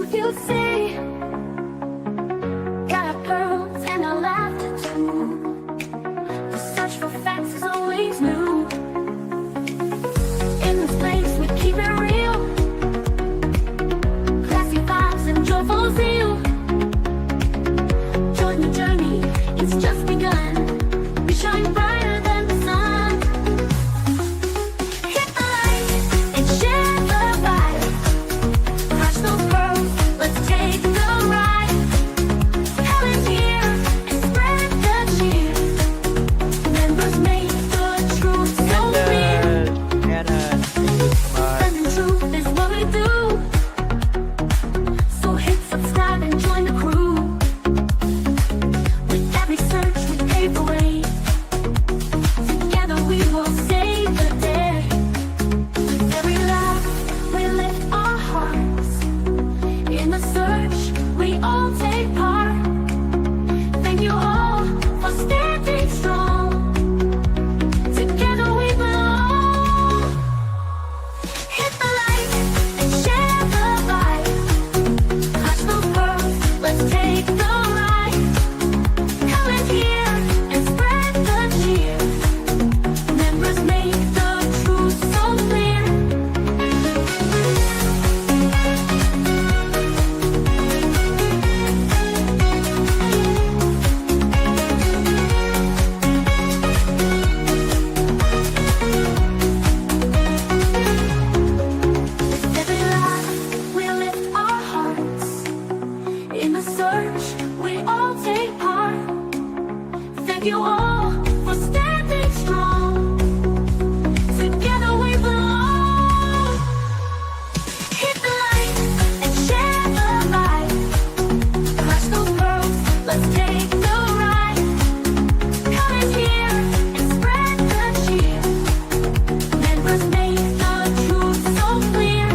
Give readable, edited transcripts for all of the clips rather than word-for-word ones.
truth you see. Got our pearls and our laughter too. The search for facts is always new. In this place we keep it real. Classy vibes and joyful zeal. Join the journey, it's just begun. We shine brighter than the sun. Hit the light and share the vibe. Crush those pearls, let's take the ride. Hell is here and spread the cheer. Members make the truth so clear. Spreading truth is what we do. So hit subscribe and join the crew. With every search we pave the way. Together we will save the day. With every laugh we lift our hearts. In the search we all take part. Thank you all for standing strong. Together we belong. Hit the light and share the vibe. Clutch those pearls, let's take the ride. Come in here and spread the cheer. Members make the truth so clear. With every laugh we lift our hearts. In the search we all take part. Thank you all for standing strong. Together we belong. Hit the light and share the vibe. Crush those pearls, let's take the ride. Come in here and spread the cheer. Members make the truth so clear.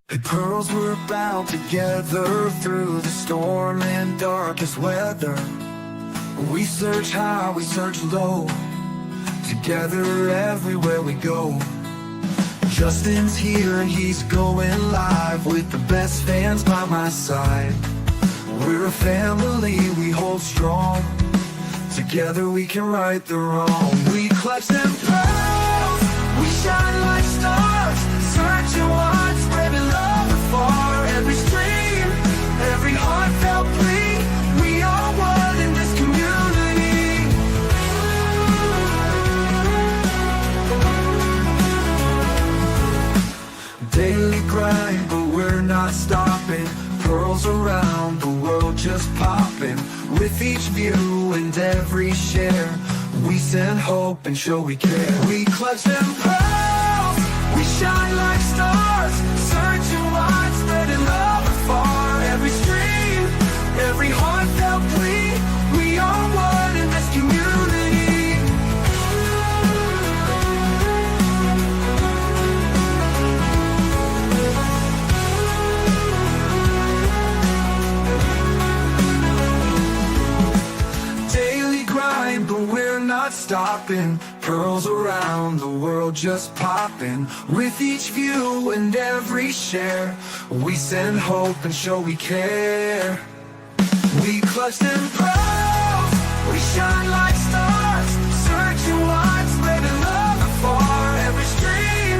The pearls were bound together through the storm and darkest weather. We search high, we search low, together everywhere we go. Justin's here and he's going live with the best fans by my side. We're a family, we hold strong. Together we can right the wrong. We clutch them pearls, we shine like stars. Searching wide, spreading love afar. Every stream, every heartfelt plea. We are one in this community. Daily grind, but we're not stopping. Pearls around the world just popping. With each view and every share, we send hope and show we care. We clutch them pearls, we shine like stars. Searching wide, spreading love afar. Every stream, every heartfelt plea. We are one in this community. Daily grind, but we're not stopping. Pearls around the world just popping. With each view and every share, we send hope and show we care. We clutch them pearls, we shine like stars. Searching wide, spreading love afar. Every stream,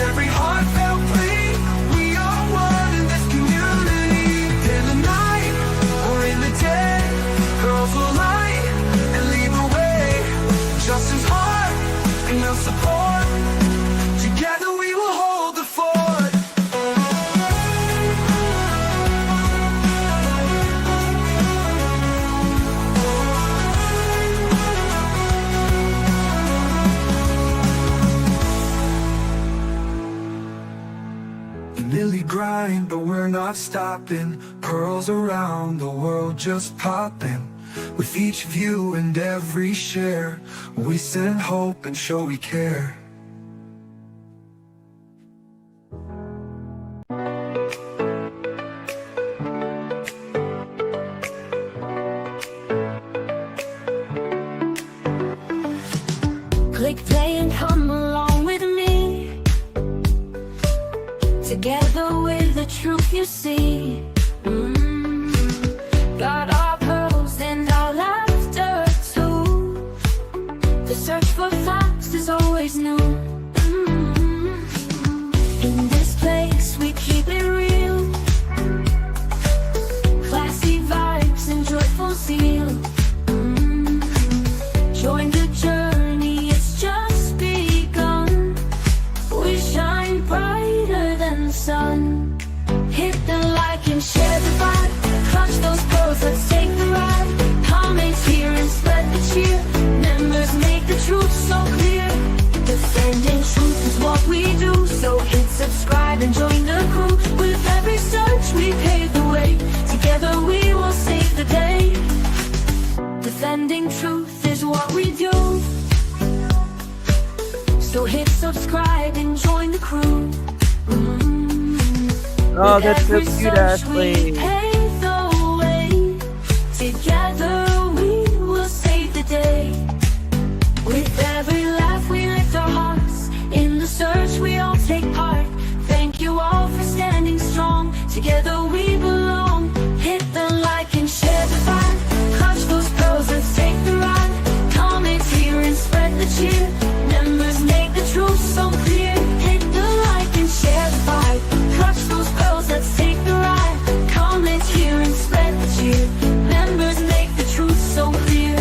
every heartfelt plea. We are one in this community. In the night or in the day, girls will light and lead the way. Justin's heart and your support. Together we will hold the fort. Daily grind, but we're not stopping. Pearls around the world just popping. With each view and every share, we send hope and show we care. Together with the truth you see. Got our pearls and our laughter too. The search for facts is always new. In this place we keep it real. Classy vibes and joyful zeal. Join the journey, it's just begun. We shine brighter than the sun. Hit the like and share the vibe. Clutch those pearls, let's take the ride. Comments here and spread the cheer. Members make the truth so clear. Defending truth is what we do. So hit subscribe and join the crew. With every search we pave the way. Together we will save the day. Defending truth is what we do. So hit subscribe and join the crew. Oh, that's so cute, Ashley. Pave the way. Together we will save the day. With every laugh we lift our hearts. In the search we all take part. Thank you all for standing strong. Together we belong. Hit the like and share the vibe. Clutch those pearls, let's take the ride. Comment here and spread the cheer. Members make the truth so clear. Hit the like and share the vibe. Clutch those pearls, let's take the ride. Comment here and spread the cheer. Members make the truth so clear.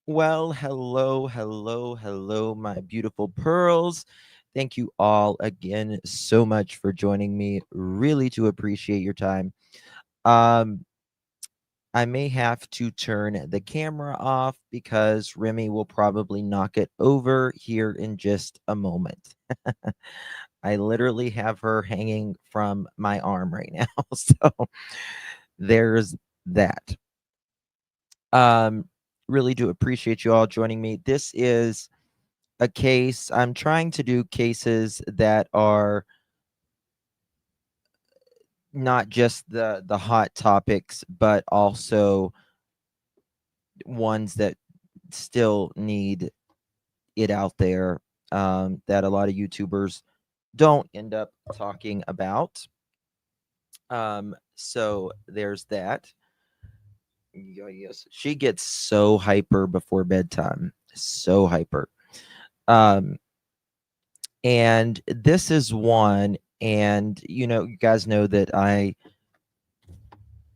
Well, hello, my beautiful pearls. Thank you all again so much for joining me. Really do appreciate your time. Um, I may have to turn the camera off because Remy will probably knock it over here in just a moment. I literally have her hanging from my arm right now. So there's that. Really do appreciate you all joining me. This is a case. I'm trying to do cases that are not just the hot topics, but also ones that still need it out there, that a lot of YouTubers don't end up talking about. So there's that. Yes, she gets so hyper before bedtime, so hyper. And this is one, and you guys know that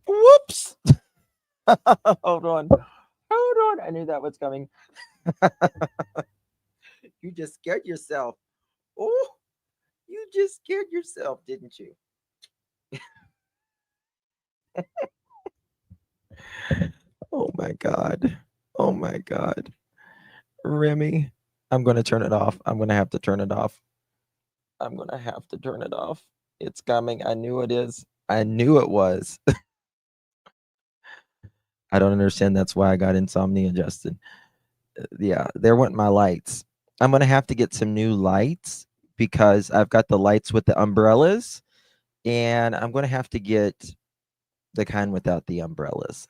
whoops. Hold on, I knew that was coming. You just scared yourself. Oh, you just scared yourself, didn't you? Oh my god, Remy, I'm gonna turn it off. I'm gonna have to turn it off. It's coming. I knew it is. I knew it was. I don't understand. That's why I got insomnia, Justin. Yeah, there went my lights. I'm gonna have to get some new lights because I've got the lights with the umbrellas, and I'm gonna have to get the kind without the umbrellas.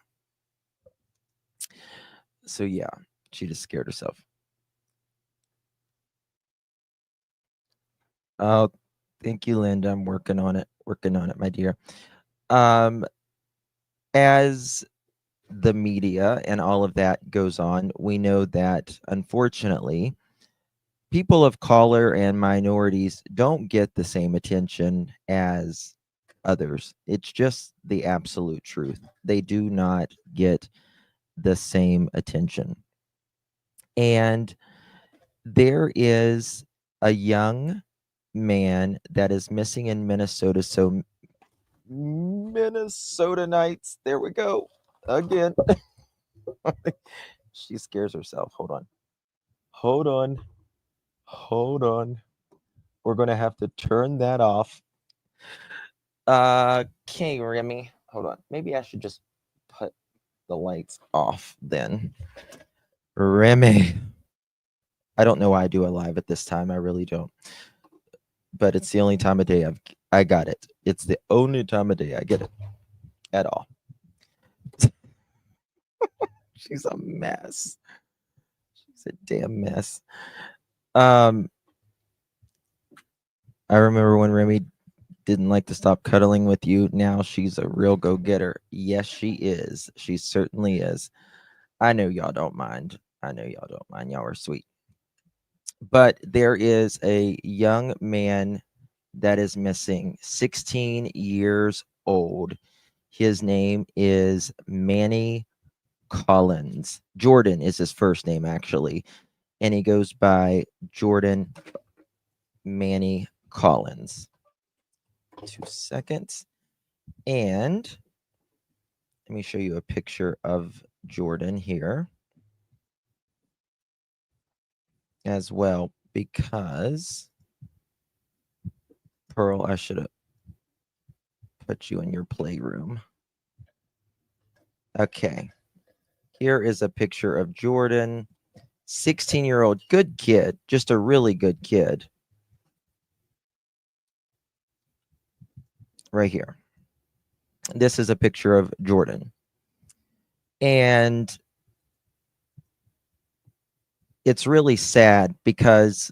So yeah, she just scared herself. Oh, thank you, Linda. I'm working on it, my dear. As the media and all of that goes on, we know that unfortunately, people of color and minorities don't get the same attention as others. It's just the absolute truth. They do not get the same attention. And there is a young man that is missing in Minnesota. So, Minnesota nights, there we go again. She scares herself. Hold on. Hold on. Hold on. We're going to have to turn that off. Okay, Remy. Hold on. Maybe I should just put the lights off then. Remy. I don't know why I do it live at this time. I really don't. But it's the only time of day I got it. It's the only time of day I get it at all. She's a mess. She's a damn mess. I remember when Remy didn't like to stop cuddling with you. Now she's a real go-getter. Yes, she is. She certainly is. I know y'all don't mind. I know y'all don't mind. Y'all are sweet. But there is a young man that is missing, 16 years old. His name is Manny Collins. Jordan is his first name, actually. And he goes by Jordan Manny Collins. 2 seconds. And let me show you a picture of Jordan here as well, because Pearl, I should have put you in your playroom. Okay. Here is a picture of Jordan, 16-year-old, good kid, just a really good kid. Right here. This is a picture of Jordan. And it's really sad because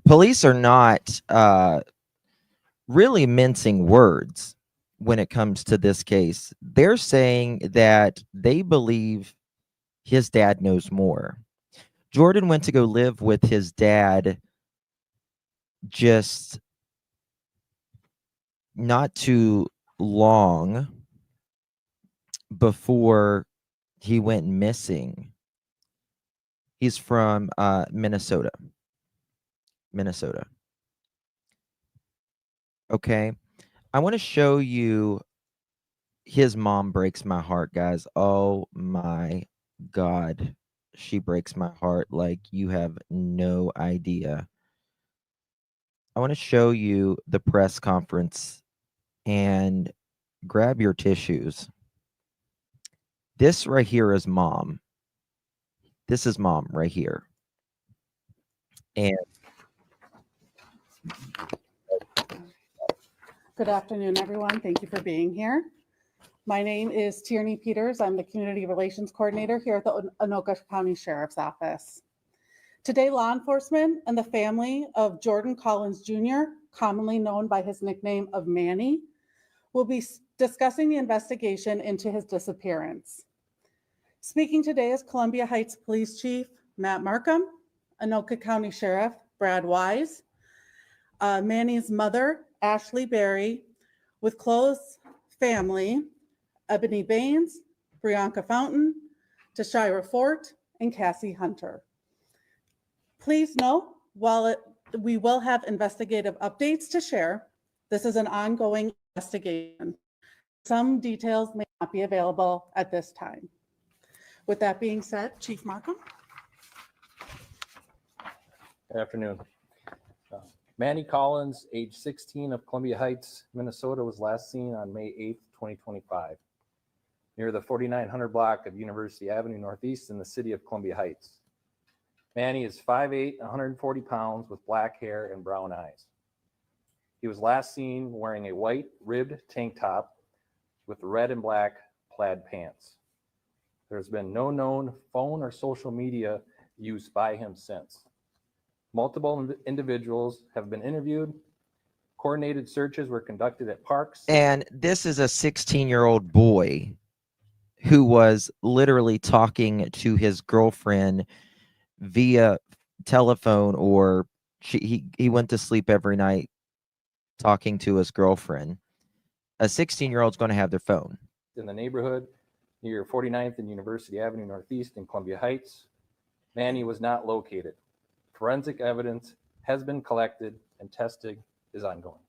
police are not really mincing words when it comes to this case. They're saying that they believe his dad knows more. Jordan went to go live with his dad just not too long before he went missing. He's from Minnesota. Okay. I want to show you his mom breaks my heart, guys. Oh my God. She breaks my heart like you have no idea. I want to show you the press conference and grab your tissues. This right here is mom. This is mom right here. And good afternoon, everyone. Thank you for being here. My name is Tierney Peters. I'm the Community Relations Coordinator here at the Anoka County Sheriff's Office. Today, law enforcement and the family of Jordan Collins Jr., commonly known by his nickname of Manny, will be discussing the investigation into his disappearance. Speaking today is Columbia Heights Police Chief Matt Markham, Anoka County Sheriff Brad Wise, Manny's mother, Ashley Berry, with close family, Ebony Baines, Brianka Fountain, Tashira Fort, and Cassie Hunter. Please note, while we will have investigative updates to share, this is an ongoing investigation. Some details may not be available at this time. With that being said, Chief Markham. Good afternoon. Manny Collins, age 16, of Columbia Heights, Minnesota, was last seen on May 8th, 2025, near the 4900 block of University Avenue Northeast in the city of Columbia Heights. Manny is 5'8", 140 pounds, with black hair and brown eyes. He was last seen wearing a white ribbed tank top with red and black plaid pants. There's been no known phone or social media use by him since. Multiple individuals have been interviewed. Coordinated searches were conducted at parks. And this is a 16-year-old boy who was literally talking to his girlfriend via telephone, or he went to sleep every night talking to his girlfriend. A 16-year-old's going to have their phone. In the neighborhood near 49th and University Avenue Northeast in Columbia Heights. Manny was not located. Forensic evidence has been collected and testing is ongoing.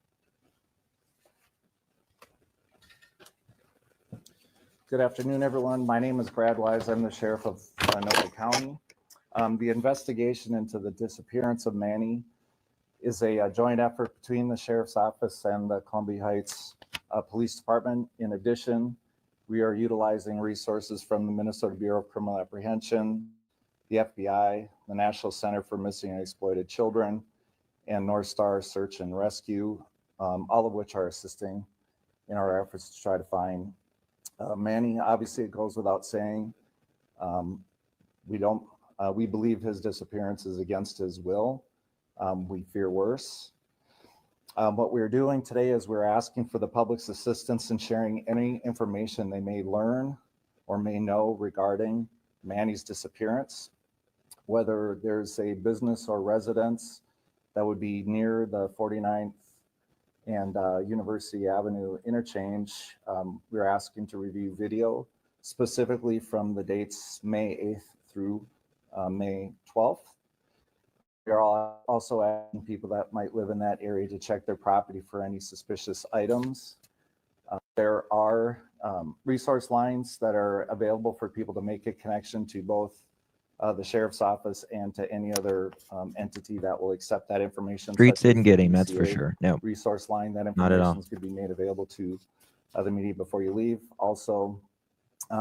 Good afternoon, everyone. My name is Brad Wise. I'm the sheriff of Anoka County. The investigation into the disappearance of Manny is a joint effort between the sheriff's office and the Columbia Heights Police Department. In addition, we are utilizing resources from the Minnesota Bureau of Criminal Apprehension, the FBI, the National Center for Missing and Exploited Children, and North Star Search and Rescue, all of which are assisting in our efforts to try to find Manny. Obviously, it goes without saying, we believe his disappearance is against his will. We fear worse. What we're doing today is we're asking for the public's assistance in sharing any information they may learn or may know regarding Manny's disappearance, whether there's a business or residence that would be near the 49th and University Avenue interchange. We're asking to review video specifically from the dates May 8th through May 12th. We're also asking people that might live in that area to check their property for any suspicious items. There are resource lines that are available for people to make a connection to both the sheriff's office and to any other entity that will accept that information. Streets such as didn't the get him, that's for BCA sure. No, resource line. That not at all. information could be made available to the media before you leave. Also,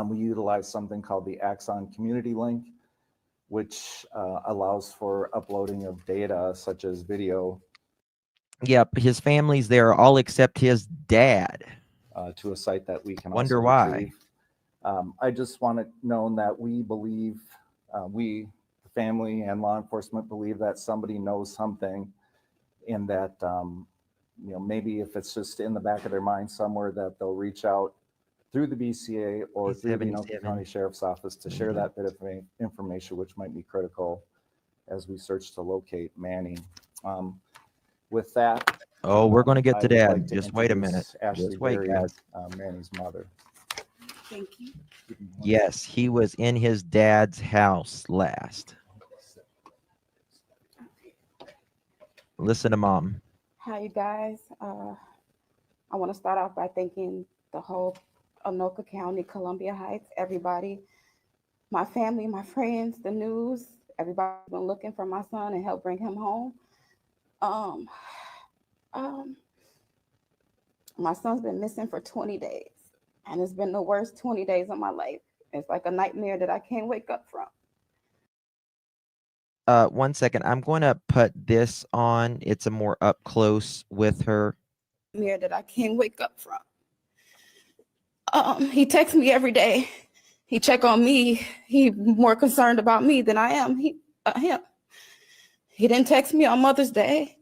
we utilize something called the Axon Community Link, which allows for uploading of data such as video Yep, his family's there, all except his dad. to a site that we can Wonder also why. retrieve. I just want it known that we believe, we, the family and law enforcement, believe that somebody knows something, and that maybe if it's just in the back of their mind somewhere, that they'll reach out through the BCA or He's through the 77. Anoka County Sheriff's Office to share that bit of information, which might be critical as we search to locate Manny. With that, Oh, we're going to get I to would dad. like to Just wait a introduce minute. Ashley Just wait, Berry, guys. Manny's mother. Thank you. Yes, he was in his dad's house last. Listen to mom. Hi, you guys. I want to start off by thanking the whole Anoka County, Columbia Heights, everybody, my family, my friends, the news. Everybody's been looking for my son and help bring him home. My son's been missing for 20 days, and it's been the worst 20 days of my life. It's like a nightmare that I can't wake up from. 1 second. I'm going to put this on. It's a more up close with her. Nightmare that I can't wake up from. He texts me every day. He check on me. He more concerned about me than I am him. He didn't text me on Mother's Day.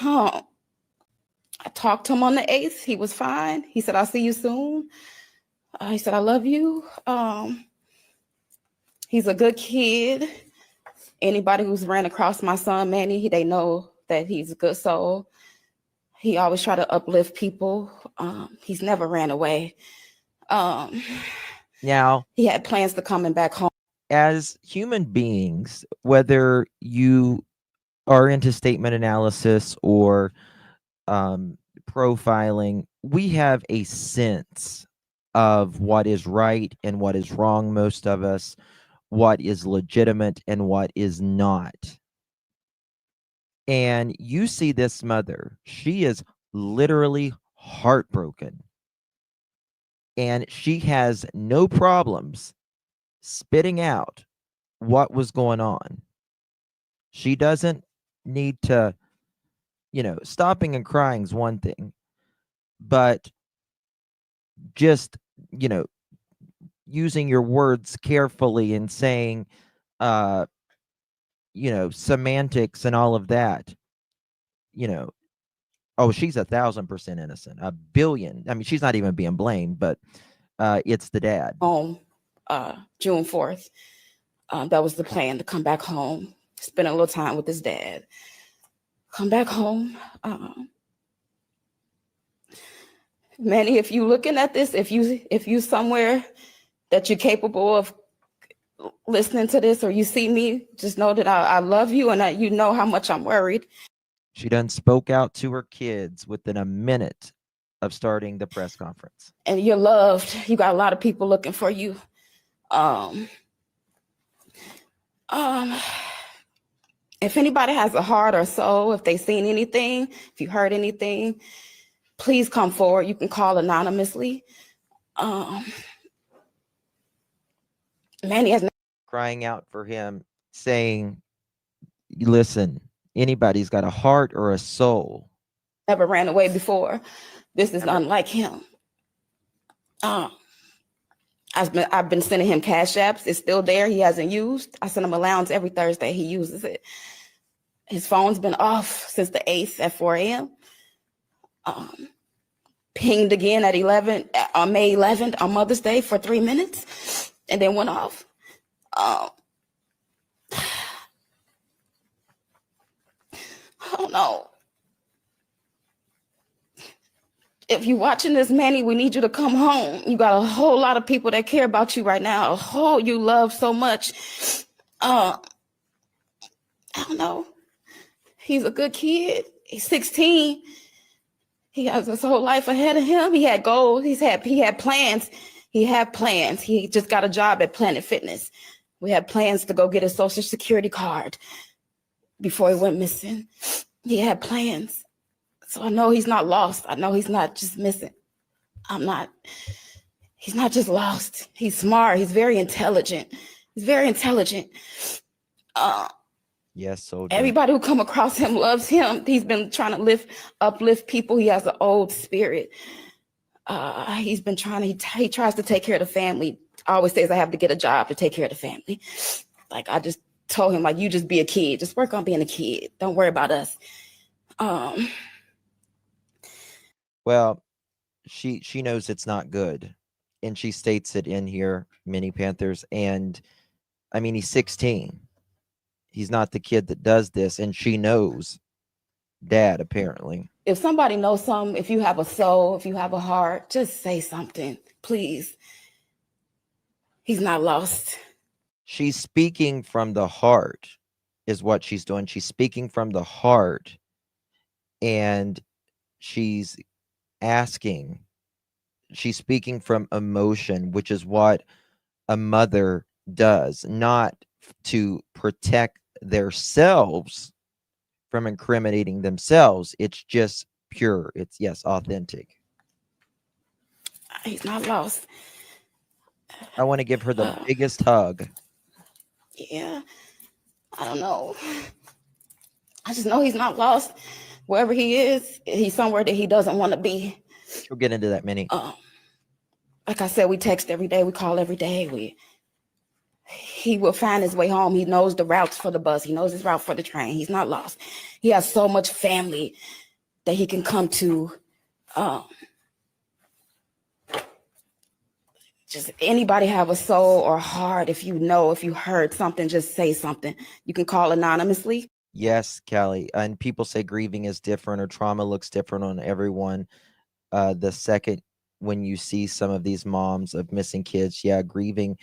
I talked to him on the 8th. He was fine. He said, I'll see you soon. He said, I love you. He's a good kid. Anybody who's ran across my son, Manny, they know that he's a good soul. He always try to uplift people. He's never ran away. Now, He had plans to coming back home. as human beings, whether you are into statement analysis or profiling, we have a sense of what is right and what is wrong, most of us, what is legitimate and what is not. And you see this mother, she is literally heartbroken. And she has no problems spitting out what was going on. She doesn't need to, stopping and crying is one thing, but just, using your words carefully and saying, semantics and all of that, oh, she's 1,000% innocent, a billion. I mean, she's not even being blamed, but it's the dad. Home June 4th. That was the plan, to come back home, spend a little time with his dad, come back home. Manny, if you looking at this, if you somewhere that you're capable of listening to this or you see me, just know that I love you and that you know how much I'm worried. She done spoke out to her kids within a minute of starting the press conference. And you're loved. You got a lot of people looking for you. If anybody has a heart or soul, if they've seen anything, if you heard anything, please come forward. You can call anonymously. Manny has Crying out for him, saying, listen, anybody's got a heart or a soul. never ran away before. This is unlike him. I've been sending him cash apps. It's still there. He hasn't used. I send him allowance every Thursday. He uses it. His phone's been off since the 8th at 4 a.m. Pinged again at 11 on May 11th on Mother's Day for 3 minutes, and then went off. I don't know. If you're watching this, Manny, we need you to come home. You got a whole lot of people that care about you right now. A whole you love so much. I don't know. He's a good kid. He's 16. He has his whole life ahead of him. He had goals. He had plans. He had plans. He just got a job at Planet Fitness. We had plans to go get his Social Security card before he went missing. He had plans. So I know he's not lost. I know he's not just missing. He's not just lost. He's smart. He's very intelligent. He's very intelligent. Yes, soldier. Everybody who come across him loves him. He's been trying to uplift people. He has an old spirit. He's been he tries to take care of the family. Always says I have to get a job to take care of the family. Like I just told him, like, you just be a kid. Just work on being a kid. Don't worry about us. Well, she knows it's not good, and she states it in here, Mini Panthers. And I mean, he's 16. He's not the kid that does this, and she knows Dad, apparently. If somebody knows something, if you have a soul, if you have a heart, just say something, please. He's not lost. She's speaking from the heart, is what she's doing. She's speaking from the heart, and she's asking. She's speaking from emotion, which is what a mother does, not to protect themselves from incriminating themselves. It's just pure. It's, yes, authentic. He's not lost. I want to give her the biggest hug. Yeah, I don't know. I just know he's not lost. Wherever he is, he's somewhere that he doesn't want to be. We'll get into that, Minnie. Like I said, we text every day. We call every day. He will find his way home. He knows the routes for the bus. He knows his route for the train. He's not lost. He has so much family that he can come to. Just anybody have a soul or heart. If you heard something, just say something. You can call anonymously. Yes, Callie. And people say grieving is different or trauma looks different on everyone. The second when you see some of these moms of missing kids, yeah, grieving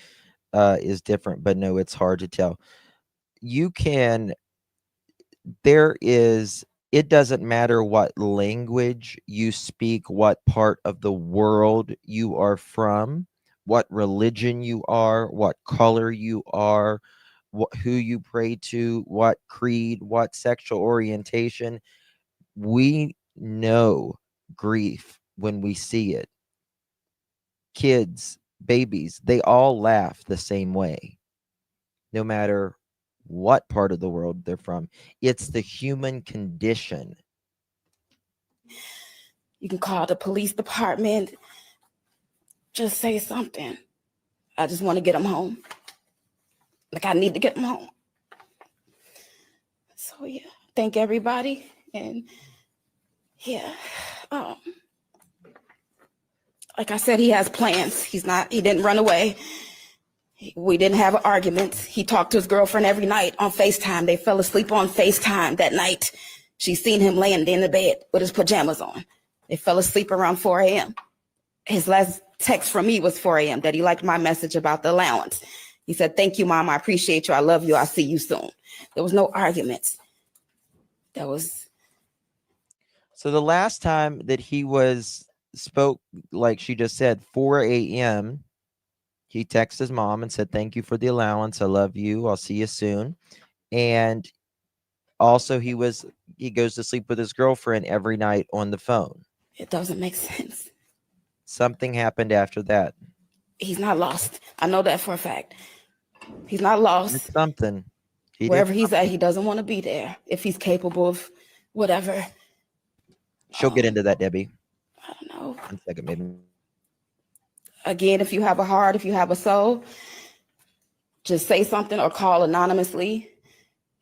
is different, but no, it's hard to tell. It doesn't matter what language you speak, what part of the world you are from, what religion you are, what color you are, who you pray to, what creed, what sexual orientation. We know grief when we see it. Kids, babies, they all laugh the same way, no matter what part of the world they're from. It's the human condition. You can call the police department. Just say something. I just want to get him home. Like I need to get him home. So yeah, thank everybody. And yeah, like I said, he has plans. He didn't run away. We didn't have arguments. He talked to his girlfriend every night on FaceTime. They fell asleep on FaceTime that night. She seen him laying in the bed with his pajamas on. They fell asleep around 4 a.m. His last text from me was 4 a.m. that he liked my message about the allowance. He said, "Thank you, Mom. I appreciate you. I love you. I'll see you soon." There was no arguments. That was So the last time that he spoke, like she just said, 4 a.m., he texted his mom and said, "Thank you for the allowance. I love you. I'll see you soon." And also he goes to sleep with his girlfriend every night on the phone. it doesn't make sense. Something happened after that. He's not lost. I know that for a fact. He's not It's lost. something. He Wherever did. he's at, he doesn't want to be there. If he's capable of whatever. She'll get into that, Debbie. I don't know. 1 second, maybe. Again, if you have a heart, if you have a soul, just say something or call anonymously.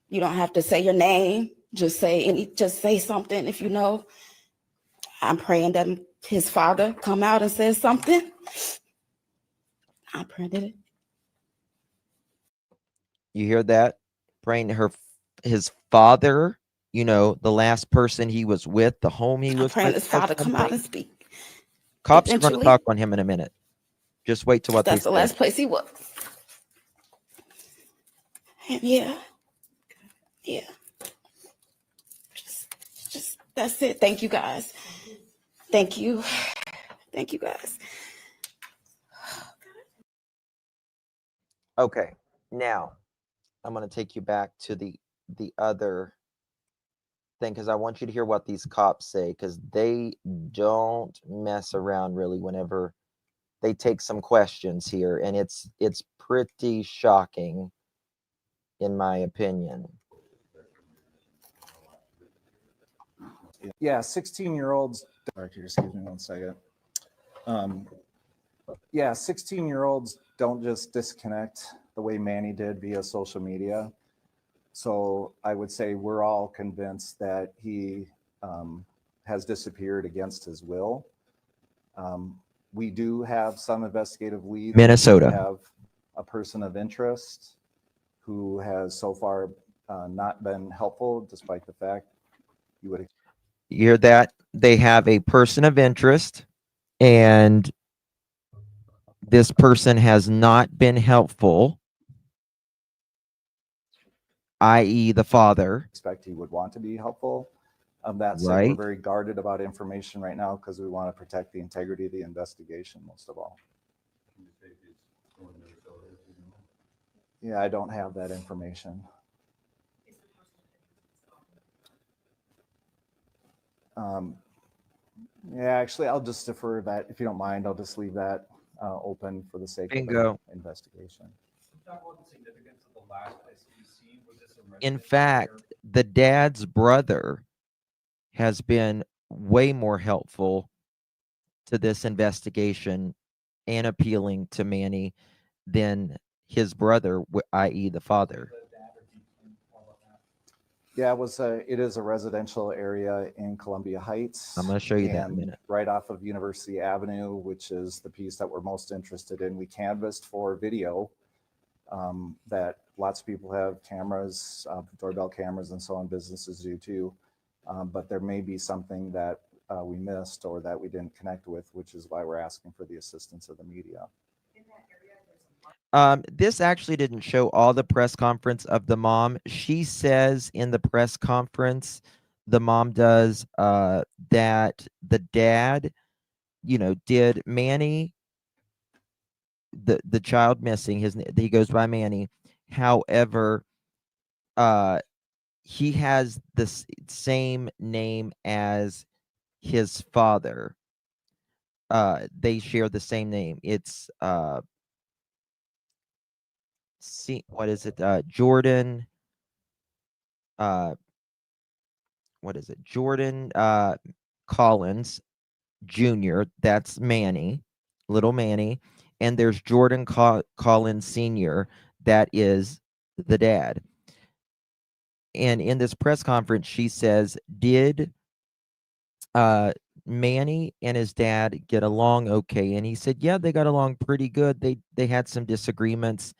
You don't have to say your name. Just say something if you know. I'm praying that his father come out and says something. I'm praying that You hear that? Praying to his father, the last person he was with, the home he I'm was praying with. his father come out and speak. Cops are going to Eventually. talk on him in a minute. Just wait till what That's they the say. last place he was. And yeah. Just that's it. Thank you guys. Thank you guys. Okay, now I'm going to take you back to the other thing because I want you to hear what these cops say because they don't mess around really whenever they take some questions here, and it's pretty shocking in my opinion. Yeah, 16-year-olds. Excuse me 1 second. Yeah, 16-year-olds don't just disconnect the way Manny did via social media. So I would say we're all convinced that he has disappeared against his will. We do have some investigative leads. Minnesota. We have a person of interest who has so far not been helpful, despite the fact you would. You hear that? They have a person of interest, and this person has not been helpful, i.e. the father. Expect he would want to be helpful. That said, Right. we're very guarded about information right now because we want to protect the integrity of the investigation most of all. Yeah, I don't have that information. Yeah, actually, I'll just defer that. If you don't mind, I'll just leave that open for the sake Bingo. of the investigation. In fact, the dad's brother has been way more helpful to this investigation and appealing to Manny than his brother, i.e. the father. Yeah, it is a residential area in Columbia Heights. I'm going to show you that in a and minute. right off of University Avenue, which is the piece that we're most interested in. We canvassed for video that lots of people have cameras, doorbell cameras and so on, businesses do too. But there may be something that we missed or that we didn't connect with, which is why we're asking for the assistance of the media. This actually didn't show all the press conference of the mom. She says in the press conference, the mom does, that the dad, did Manny, the child missing, he goes by Manny. However, he has the same name as his father. They share the same name. It's what is it? Jordan. What is it? Jordan Collins Jr. That's Manny, little Manny, and there's Jordan Collins Sr. That is the dad. And in this press conference, she says, "Did Manny and his dad get along okay?" And he said, "Yeah, they got along pretty good. They had some disagreements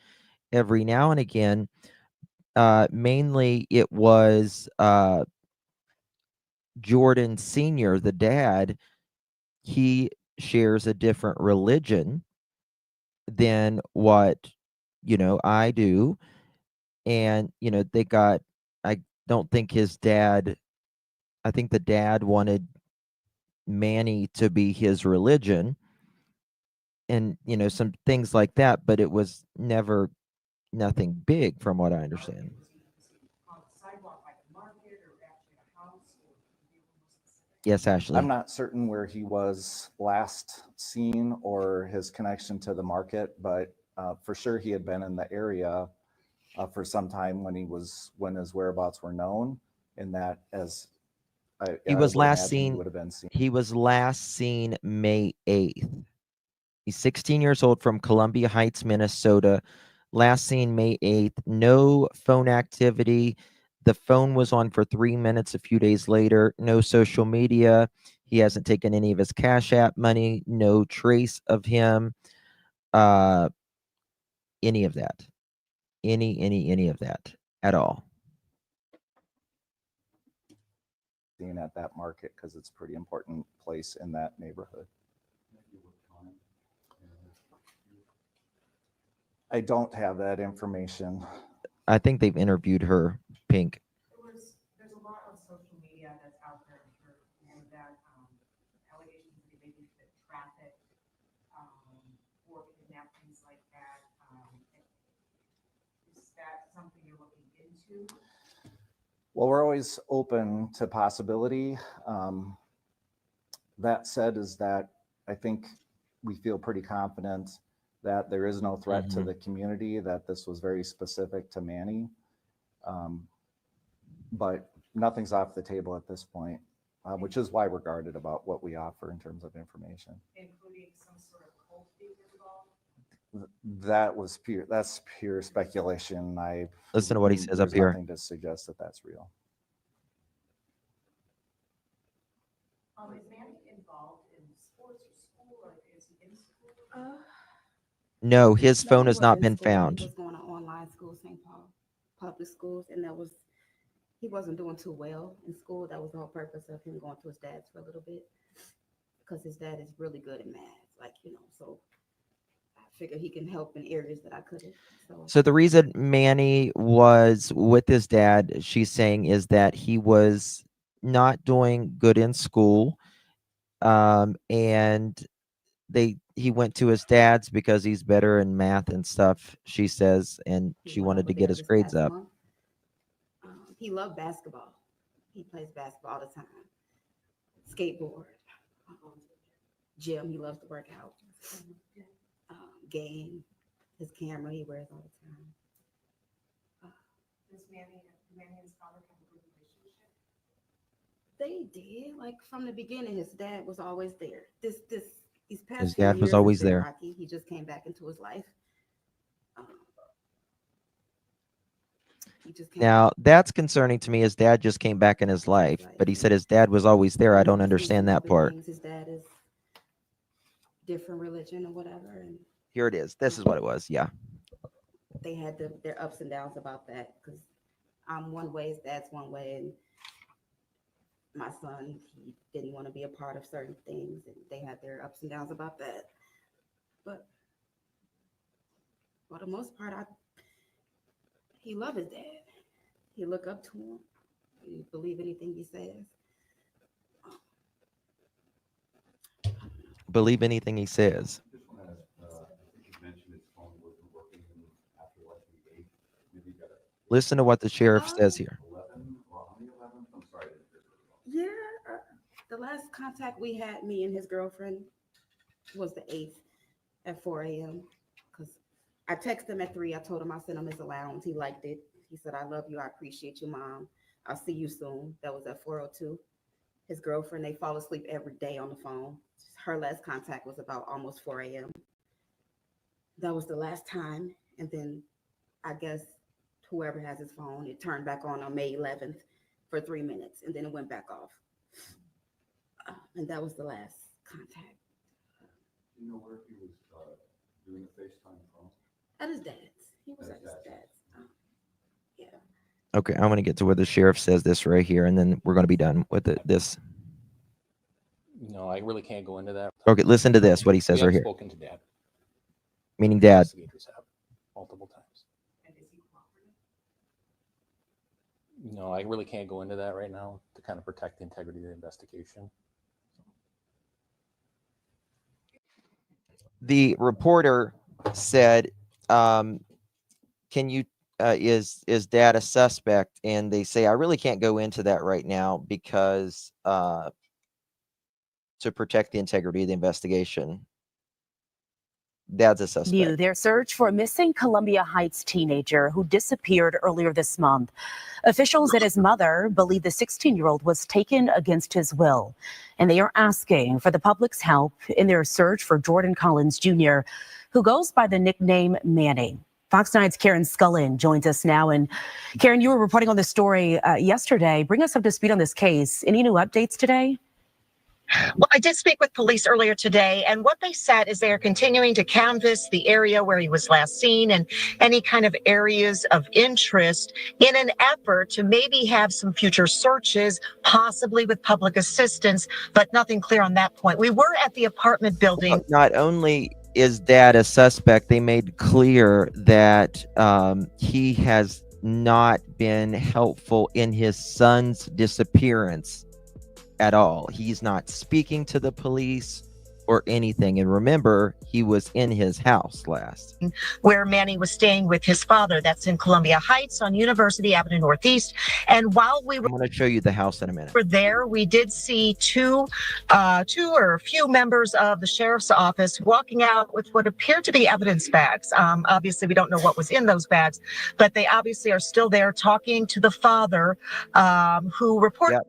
every now and again. Mainly it was Jordan Sr., the dad. He shares a different religion than what I do. And, I don't think his dad, I think the dad wanted Manny to be his religion and, some things like that, but it was never nothing big from what I understand. Yes, Ashley. I'm not certain where he was last seen or his connection to the market, but for sure he had been in the area for some time when his whereabouts were known, and that He I was would last imagine he seen would have been seen. he was last seen May 8th. He's 16 years old from Columbia Heights, Minnesota. Last seen May 8th. No phone activity. The phone was on for 3 minutes a few days later. No social media. He hasn't taken any of his Cash App money. No trace of him. Any of that. Any of that at all. Seen at that market because it's a pretty important place in that neighborhood. I don't have that information. I think they've interviewed her, Pink. There's a lot of social media that's out there, I'm sure, that allegations that they maybe that traffic or kidnap, things like that. Is that something you're looking into? Well, we're always open to possibility. That said, is that I think we feel pretty confident that there is no threat to Mhm. the community, that this was very specific to Manny. But nothing's off the table at this point, which is why we're guarded about what we offer in terms of information. Including some sort of cult being involved? That's pure speculation. Listen to what he says up there's here. nothing to suggest that that's real. Is Manny involved in sports or school, or is he in school? No, his No, phone he has was not in been school. He found. was going to online school, St. Paul public schools, and he wasn't doing too well in school. That was the whole purpose of him going to his dad's for a little bit, because his dad is really good at math, so I figure he can help in areas that I couldn't. So the reason Manny was with his dad, she's saying, is that he was not doing good in school, and he went to his dad's because he's better in math and stuff, she says, and He she went wanted over to get there his this grades past up. month. He loved basketball. He plays basketball all the time. Skateboard, gym. He loves to work out. Game. His camera he wears all the time. Does Manny and his father have a good relationship? They did, like, from the beginning. His dad was always there. These past His few dad was years, always it's been there. rocky. He just came back into his life. He just came Now, back. that's concerning to me. His dad just came back in his life, but he said his dad was always there. I And don't he's doing some understand that other part. things. His dad is different religion or whatever, and Here it is. This is what it was. Yeah. they had their ups and downs about that, because I'm one way, his dad's one way, and my son, he didn't want to be a part of certain things, and they had their ups and downs about that. But for the most part, he loved his dad. He look up to him. He believe anything he says. Believe anything he says. Listen to what the sheriff says here. Yeah, the last contact we had, me and his girlfriend, was the 8th at 4 a.m. Because I texted him at 3. I told him I sent him his allowance. He liked it. He said, "I love you. I appreciate you, Mom. I'll see you soon." That was at 4:02. His girlfriend, they fall asleep every day on the phone. Her last contact was about almost 4 a.m. That was the last time. And then I guess whoever has his phone, it turned back on May 11th for 3 minutes, and then it went back off. And that was the last contact. You know where he was doing a FaceTime from? At his dad's. He was at his dad's. Yeah. Okay, I'm going to get to where the sheriff says this right here, and then we're going to be done with this. No, I really can't go into that. Okay, listen to this, what he says We right have here. spoken to Dad. Meaning dad. Investigators have multiple times. No, I really can't go into that right now to kind of protect the integrity of the investigation. The reporter said, can you is dad a suspect? And they say, I really can't go into that right now because to protect the integrity of the investigation. Dad's a suspect. Their search for a missing Columbia Heights teenager who disappeared earlier this month. Officials and his mother believe the 16-year-old was taken against his will, and they are asking for the public's help in their search for Jordan Collins Jr., who goes by the nickname Manny. Fox 9's Karen Scullin joins us now. And Karen, you were reporting on this story yesterday. Bring us up to speed on this case. Any new updates today? Well, I did speak with police earlier today, and what they said is they are continuing to canvass the area where he was last seen and any kind of areas of interest in an effort to maybe have some future searches, possibly with public assistance, but nothing clear on that point. We were at the apartment building. Not only is dad a suspect, they made clear that he has not been helpful in his son's disappearance at all. He's not speaking to the police or anything. And remember, he was in his house last. Where Manny was staying with his father. That's in Columbia Heights on University Avenue Northeast. And while we I'm going to show you the house in a minute. were there, we did see two or a few members of the sheriff's office walking out with what appeared to be evidence bags. Obviously, we don't know what was in those bags, but they obviously are still there talking to the father, who reported.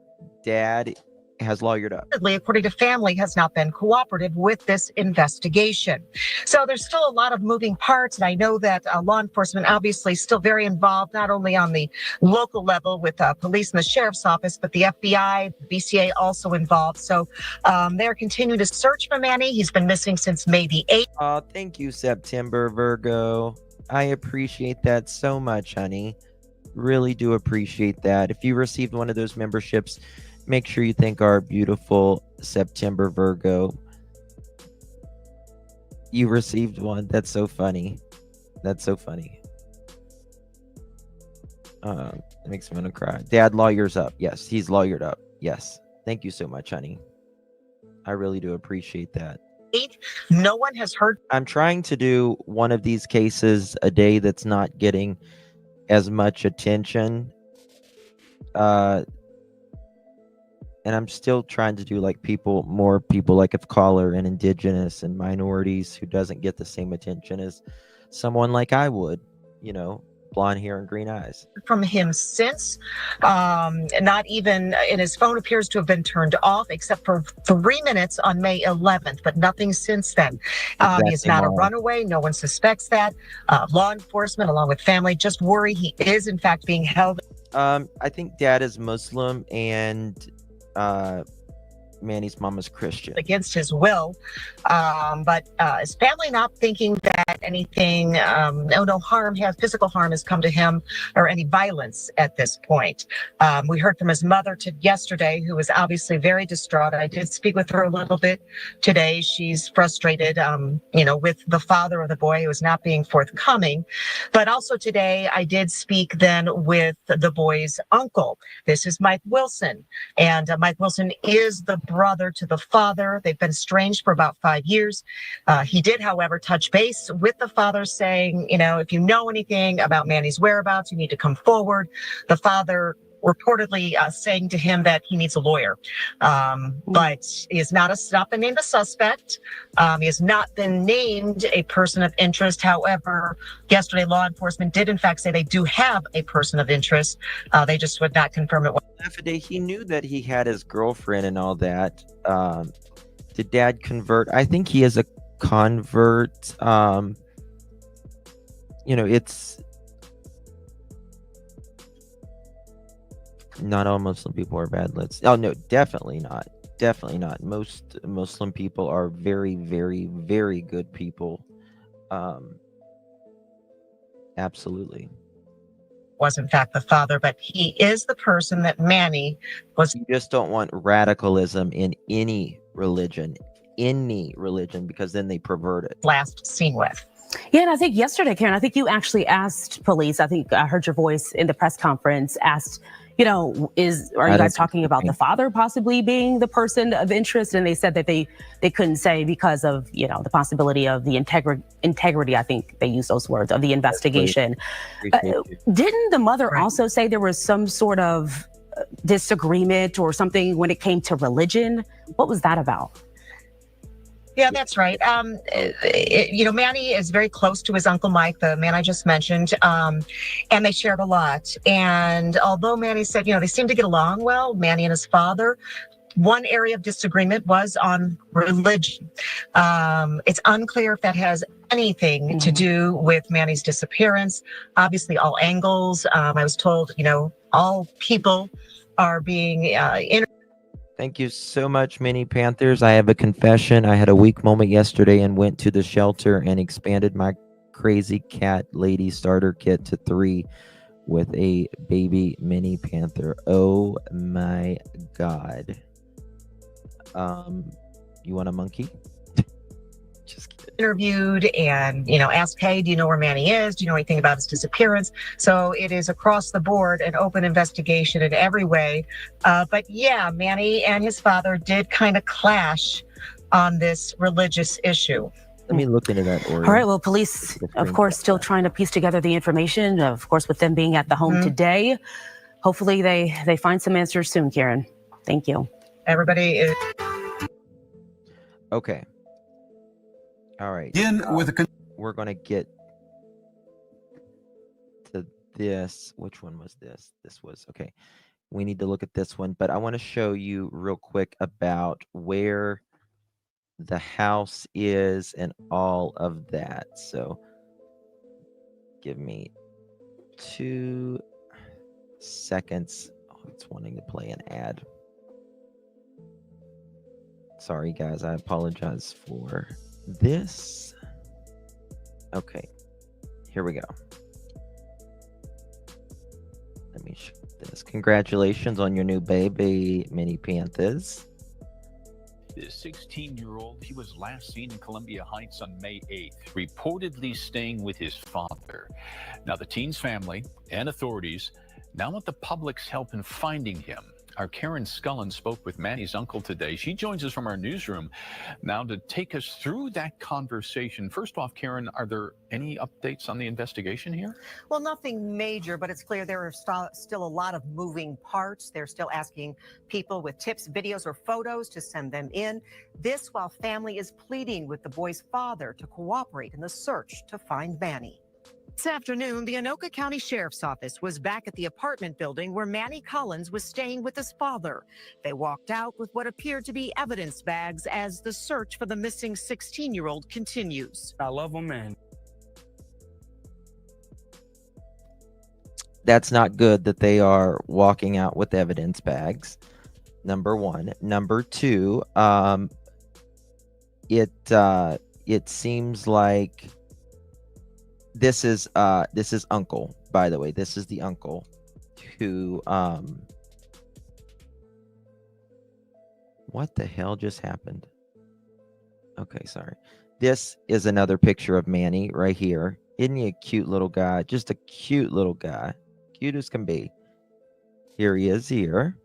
Dad has lawyered up. According to family, has not been cooperative with this investigation. So there's still a lot of moving parts. And I know that law enforcement obviously still very involved, not only on the local level with police and the sheriff's office, but the FBI, the BCA also involved. So they're continuing to search for Manny. He's been missing since May the 8th. Thank you, September Virgo. I appreciate that so much, honey. Really do appreciate that. If you received one of those memberships, make sure you thank our beautiful September Virgo. You received one. That's so funny. That's so funny. It makes me want to cry. Dad lawyers up. Yes, he's lawyered up. Yes. Thank you so much, honey. I really do appreciate that. No one has heard. I'm trying to do one of these cases a day that's not getting as much attention. And I'm still trying to do like more people like of color and indigenous and minorities who doesn't get the same attention as someone like I would, blonde hair and green eyes. From him since, not even, and his phone appears to have been turned off except for 3 minutes on May 11th, but nothing since then. He is not a runaway. No one suspects that. Law enforcement, along with family, just worry he is in fact being held. I think dad is Muslim and Manny's mom is Christian. Against his will, but his family not thinking that anything, no harm, physical harm has come to him or any violence at this point. We heard from his mother yesterday, who was obviously very distraught. I did speak with her a little bit today. She's frustrated, with the father of the boy who is not being forthcoming. But also today, I did speak then with the boy's uncle. This is Mike Wilson, and Mike Wilson is the brother to the father. They've been estranged for about 5 years. He did, however, touch base with the father saying, if you know anything about Manny's whereabouts, you need to come forward. The father reportedly saying to him that he needs a lawyer, but he has not been named a suspect. He has not been named a person of interest. However, yesterday law enforcement did in fact say they do have a person of interest. They just would not confirm it. He knew that he had his girlfriend and all that. Did dad convert? I think he is a convert. It's not all Muslim people are bad. No, definitely not. Definitely not. Most Muslim people are very, very, very good people. Absolutely. Was in fact the father, but he is the person that Manny was. You just don't want radicalism in any religion, because then they pervert it. Last seen with. Yeah, and I think yesterday, Karen, you actually asked police, I think I heard your voice in the press conference, asked, you know, are I you don't guys talking think so, about the Pink. father possibly being the person of interest? And they said that they couldn't say because of, you know, the possibility of the integrity, I think they used those words, of the investigation. Appreciate you. Didn't the mother Right. also say there was some sort of disagreement or something when it came to religion? What was that about? Yeah, that's right. Manny is very close to his uncle Mike, the man I just mentioned, and they shared a lot. And although Manny said, they seem to get along well, Manny and his father, one area of disagreement was on religion. It's unclear if that has anything to do with Manny's disappearance. Obviously, all angles. I was told, all people are being interviewed. Thank you so much, Mini Panthers. I have a confession. I had a weak moment yesterday and went to the shelter and expanded my crazy cat lady starter kit to 3 with a baby Mini Panther. Oh my God. You want a monkey? Just kidding. Interviewed and asked, hey, do you know where Manny is? Do you know anything about his disappearance? So it is across the board an open investigation in every way. But yeah, Manny and his father did kind of clash on this religious issue. Let me look into that, Oreo. All right, well, police, of course, still trying to piece together the information, of course, with them being at the home today. Hopefully they find some answers soon, Karen. Thank you. Everybody is Okay. All right. We're going to get to this. Which one was this? This was, okay. We need to look at this one, but I want to show you real quick about where the house is and all of that. So give me 2 seconds. Oh, it's wanting to play an ad. Sorry, guys. I apologize for this. Okay, here we go. Let me show this. Congratulations on your new baby, Mini Panthers. The 16-year-old, he was last seen in Columbia Heights on May 8th, reportedly staying with his father. Now, the teen's family and authorities now want the public's help in finding him. Our Karen Scullen spoke with Manny's uncle today. She joins us from our newsroom now to take us through that conversation. First off, Karen, are there any updates on the investigation here? Well, nothing major, but it's clear there are still a lot of moving parts. They're still asking people with tips, videos, or photos to send them in. This while family is pleading with the boy's father to cooperate in the search to find Manny. This afternoon, the Anoka County Sheriff's Office was back at the apartment building where Manny Collins was staying with his father. They walked out with what appeared to be evidence bags as the search for the missing 16-year-old continues. I love him, man. That's not good that they are walking out with evidence bags. Number one. Number two, it seems like this is uncle, by the way. This is the uncle who what the hell just happened? Okay, sorry. This is another picture of Manny right here. Isn't he a cute little guy? Just a cute little guy. Cute as can be. Here he is here.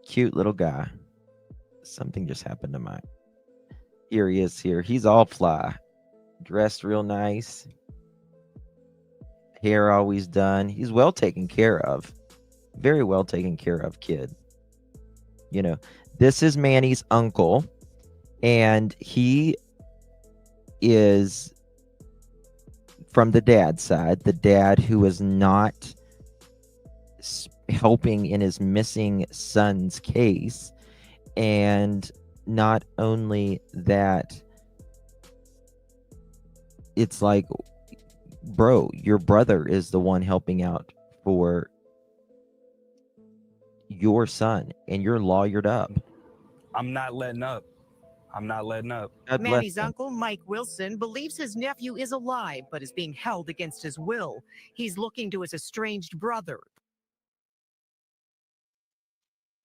Cute little guy. Something just happened to mine. Here he is here. He's all fly. Dressed real nice. Hair always done. He's well taken care of. Very well taken care of kid. This is Manny's uncle. And he is from the dad's side. The dad who is not helping in his missing son's case. And not only that, it's like, bro, your brother is the one helping out for your son, and you're lawyered up. I'm not letting up. I'm not letting up. Manny's uncle, Mike Wilson, believes his nephew is alive, but is being held against his will. He's looking to his estranged brother.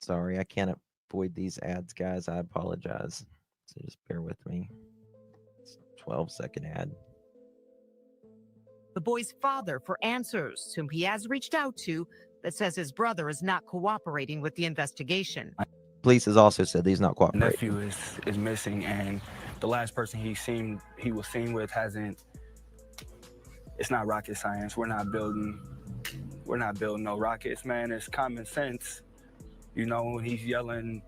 Sorry, I can't avoid these ads, guys. I apologize. So just bear with me. It's a 12-second ad. the boy's father for answers, whom he has reached out to, that says his brother is not cooperating with the investigation. Police has also said that he's not cooperating. Nephew is missing, and the last person he was seen with hasn't. It's not rocket science. We're not building no rockets, man. It's common sense. You know, when he's yelling,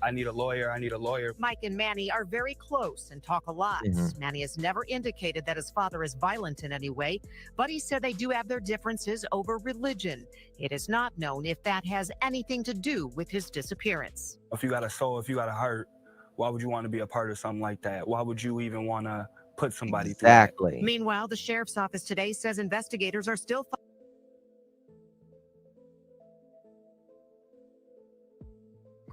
I need a lawyer, I need a lawyer. Mike and Manny are very close and talk a lot. Manny has never indicated that his father is violent in any way, but he said they do have their differences over religion. It is not known if that has anything to do with his disappearance. If you got a soul, if you got a heart, why would you want to be a part of something like that? Why would you even want to put somebody through that? Meanwhile, the sheriff's office today says investigators are still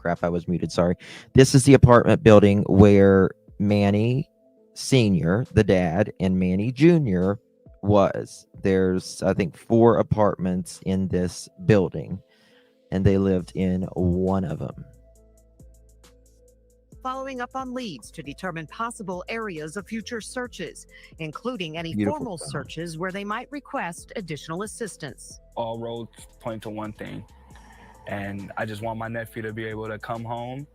Crap, I was muted. Sorry. This is the apartment building where Manny Sr., the dad, and Manny Jr. was. There's, I think, 4 apartments in this building, and they lived in one of them. following up on leads to determine possible areas of future searches, including any Beautiful formal film. searches where they might request additional assistance. All roads point to one thing, and I just want my nephew to be able to come home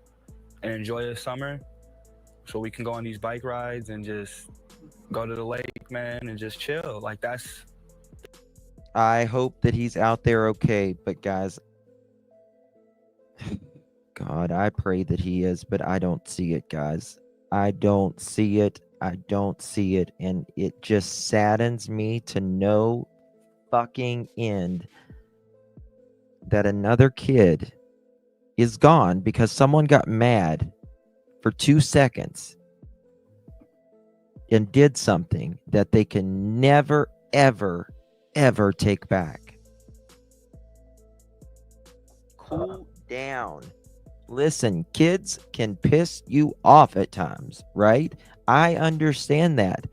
and enjoy his summer so we can go on these bike rides and just go to the lake, man, and just chill. Like, that's... I hope that he's out there okay, but guys, God, I pray that he is, but I don't see it, guys. I don't see it. I don't see it, and it just saddens me to no fucking end that another kid is gone because someone got mad for 2 seconds and did something that they can never, ever, ever take back. Cool down. Listen, kids can piss you off at times, right? I understand that.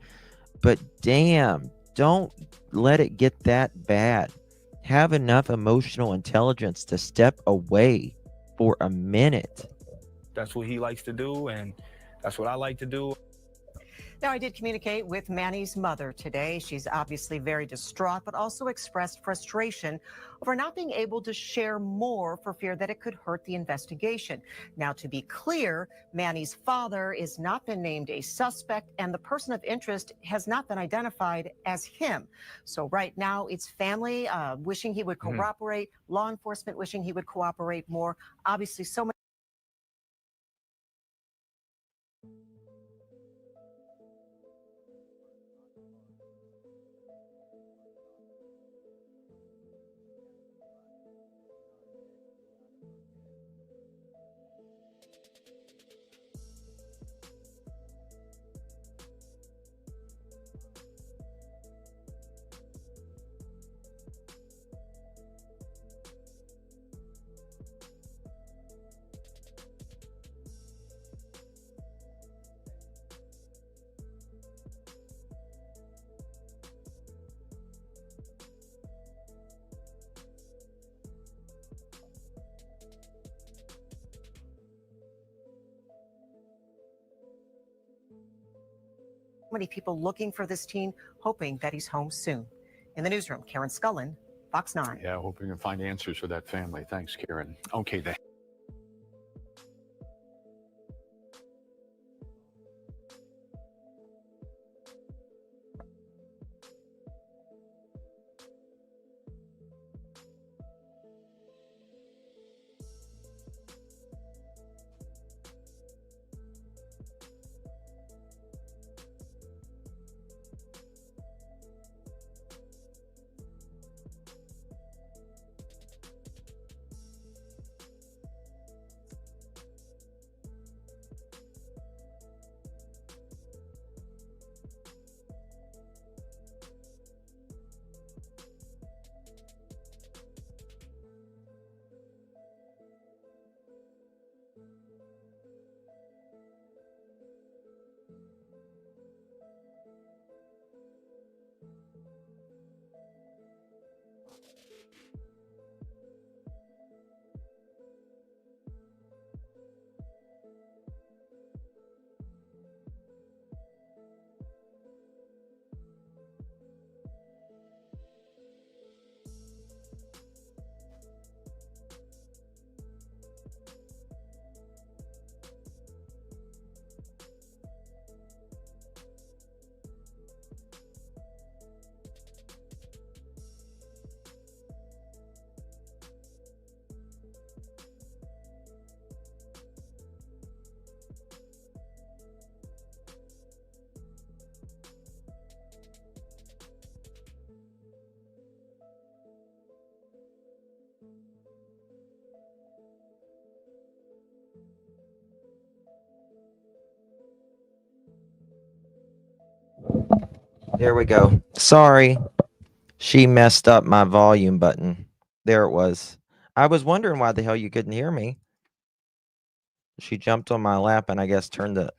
But damn, don't let it get that bad. Have enough emotional intelligence to step away for a minute. That's what he likes to do, and that's what I like to do. Now, I did communicate with Manny's mother today. She's obviously very distraught, but also expressed frustration over not being able to share more for fear that it could hurt the investigation. Now, to be clear, Manny's father has not been named a suspect, and the person of interest has not been identified as him. So right now, it's family wishing he would cooperate, law enforcement wishing he would cooperate more. Obviously, so many. Many people looking for this teen, hoping that he's home soon. In the newsroom, Karen Scullin, Fox 9. Yeah, hoping to find answers for that family. Thanks, Karen. Okay, There we go. Sorry, she messed up my volume button. There it was. I was wondering why the hell you couldn't hear me. She jumped on my lap and I guess turned the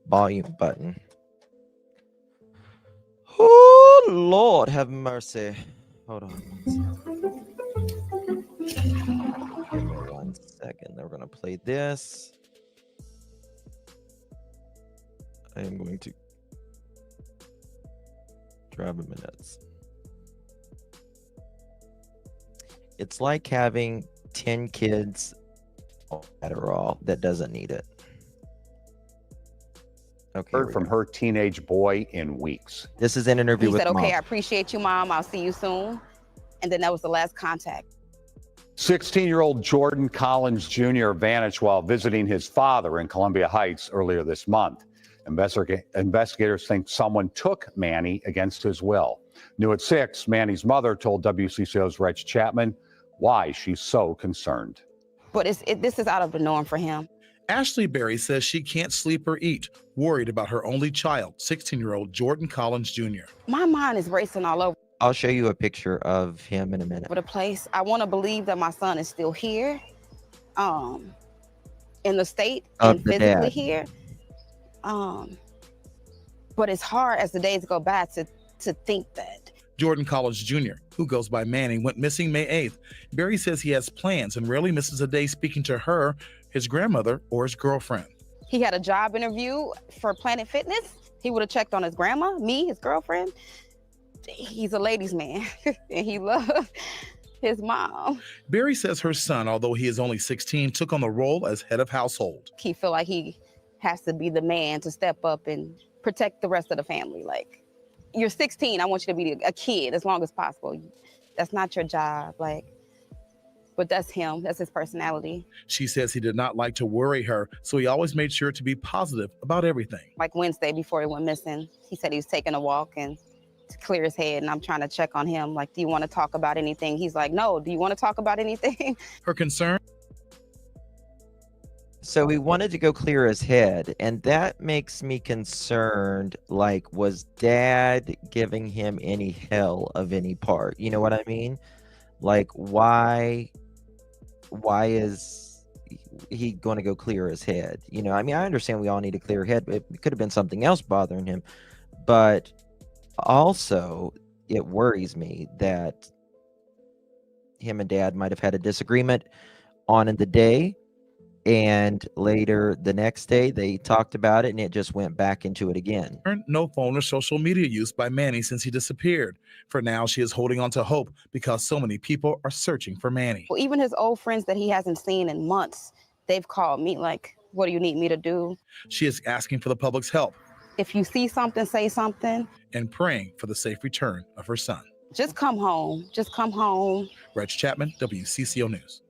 volume button. Oh Lord, have mercy. Hold on. Give me 1 second. We're gonna play this. I am going to drive him nuts. It's like having 10 kids on Adderall that doesn't need it. Okay. Heard from her teenage boy in weeks. This is an interview He with said, okay, mom. I appreciate you, Mom. I'll see you soon. And then that was the last contact. 16-year-old Jordan Collins Jr. vanished while visiting his father in Columbia Heights earlier this month. Investigators think someone took Manny against his will. New at 6, Manny's mother told WCCO's Reg Chapman why she's so concerned. But this is out of the norm for him. Ashley Berry says she can't sleep or eat, worried about her only child, 16-year-old Jordan Collins Jr. My mind is racing all over I'll show you a picture of him in a minute. the place. I want to believe that my son is still here, in the state Of and the physically dad. here. But it's hard as the days go by to think that. Jordan Collins Jr., who goes by Manny, went missing May 8th. Berry says he has plans and rarely misses a day speaking to her, his grandmother, or his girlfriend. He had a job interview for Planet Fitness. He would have checked on his grandma, me, his girlfriend. He's a ladies' man, and he loved his mom. Berry says her son, although he is only 16, took on the role as head of household. He feel like he has to be the man to step up and protect the rest of the family. Like, you're 16, I want you to be a kid as long as possible. That's not your job, but that's him, that's his personality. She says he did not like to worry her, so he always made sure to be positive about everything. Like Wednesday before he went missing, he said he was taking a walk and to clear his head, and I'm trying to check on him, like, do you want to talk about anything? He's like, no, do you want to talk about anything? Her concern? So he wanted to go clear his head, and that makes me concerned. Like, was dad giving him any hell of any part? You know what I mean? Like, why is he going to go clear his head? You know, I mean, I understand we all need to clear head, but it could have been something else bothering him. But also, it worries me that him and dad might have had a disagreement on in the day, and later the next day they talked about it and it just went back into it again. No phone or social media use by Manny since he disappeared. For now, she is holding on to hope because so many people are searching for Manny. Well, even his old friends that he hasn't seen in months, they've called me like, what do you need me to do? She is asking for the public's help If you see something, say something. and praying for the safe return of her son. Just come home. Just come home. Reg Chapman, WCCO News.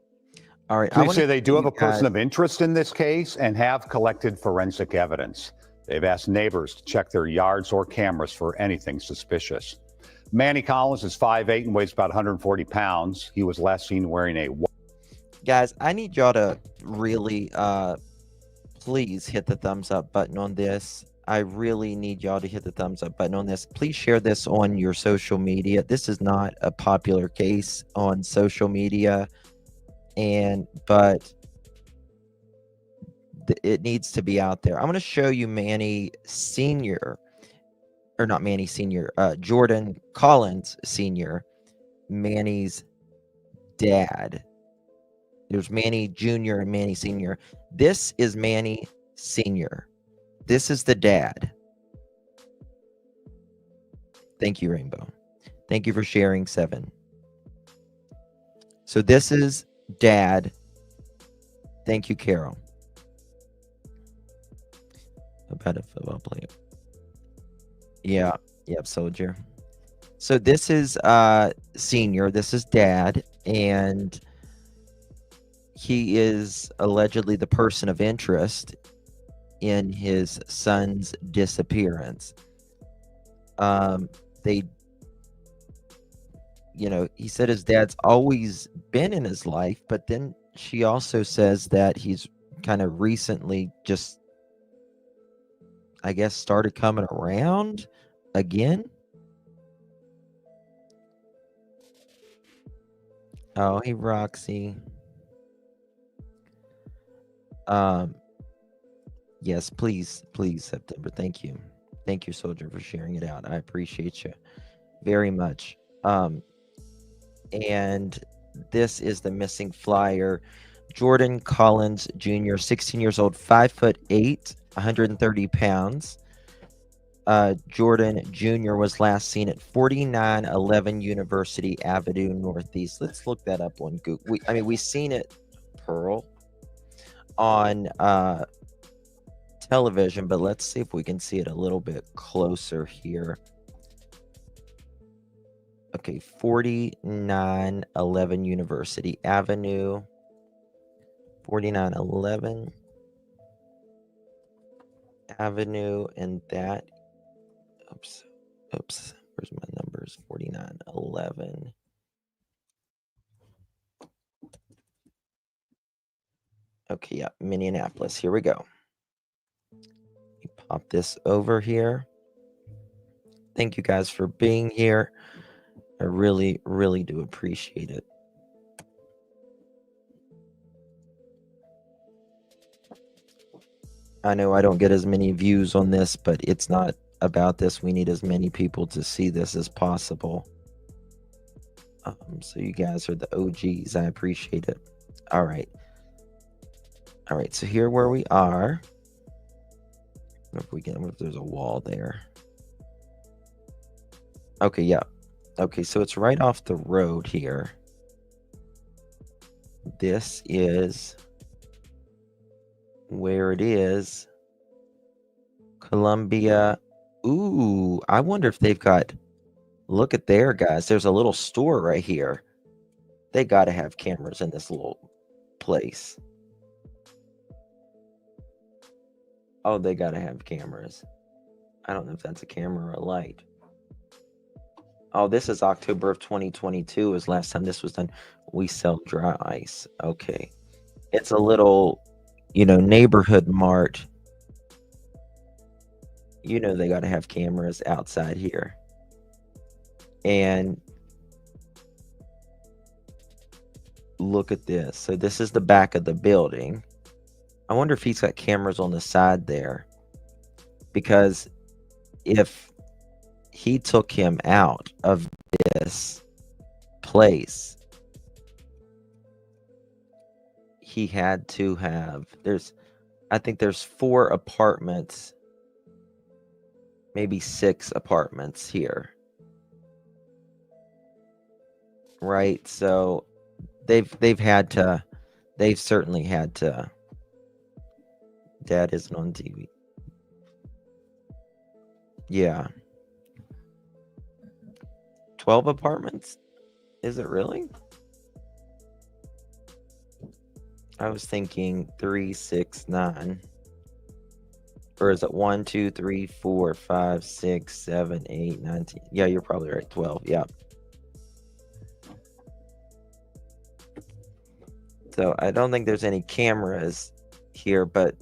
All right. They say they do have a person of interest in this case and have collected forensic evidence. They've asked neighbors to check their yards or cameras for anything suspicious. Manny Collins is 5'8" and weighs about 140 pounds. He was last seen wearing a... Guys, I need y'all to really please hit the thumbs up button on this. I really need y'all to hit the thumbs up button on this. Please share this on your social media. This is not a popular case on social media, but it needs to be out there. I'm going to show you Manny Sr., or not Manny Sr., Jordan Collins Sr., Manny's dad. There's Manny Jr. and Manny Sr. This is Manny Sr. This is the dad. Thank you, Rainbow. Thank you for sharing, 7. So this is dad. Thank you, Carol. About a football player. Yeah. Yep, soldier. So this is senior. This is dad. And he is allegedly the person of interest in his son's disappearance. He said his dad's always been in his life, but then she also says that he's kind of recently just, I guess, started coming around. Again? Oh, hey, Roxy. Yes, please, September. Thank you. Thank you, Soldier, for sharing it out. I appreciate you very much. And this is the missing flyer. Jordan Collins Jr., 16 years old, 5'8", 130 pounds. Jordan Jr. was last seen at 4911 University Avenue Northeast. Let's look that up on Google. We've seen it, Pearl, on television, but let's see if we can see it a little bit closer here. Okay, 4911 University Avenue. 4911 Avenue, and that, oops, where's my numbers? 4911. Okay, yeah, Minneapolis. Here we go. Let me pop this over here. Thank you guys for being here. I really, really do appreciate it. I know I don't get as many views on this, but it's not about this. We need as many people to see this as possible. So you guys are the OGs. I appreciate it. All right. All right. So here where we are. If there's a wall there. Okay. Yeah. Okay. So it's right off the road here. This is where it is. Columbia. Ooh, I wonder if they've got, look at there, guys. There's a little store right here. They got to have cameras in this little place. Oh, they got to have cameras. I don't know if that's a camera or a light. Oh, this is October of 2022 is last time this was done. We sell dry ice. Okay. It's a little, neighborhood mart. They got to have cameras outside here. And look at this. So this is the back of the building. I wonder if he's got cameras on the side there. Because if he took him out of this place, he had to have, I think there's 4 apartments, maybe 6 apartments here. Right? So they've certainly had to. Dad isn't on TV. Yeah. 12 apartments? Is it really? I was thinking 3, 6, 9. Or is it 1, 2, 3, 4, 5, 6, 7, 8, 9, 10? Yeah, you're probably right. 12. Yeah. So I don't think there's any cameras here, but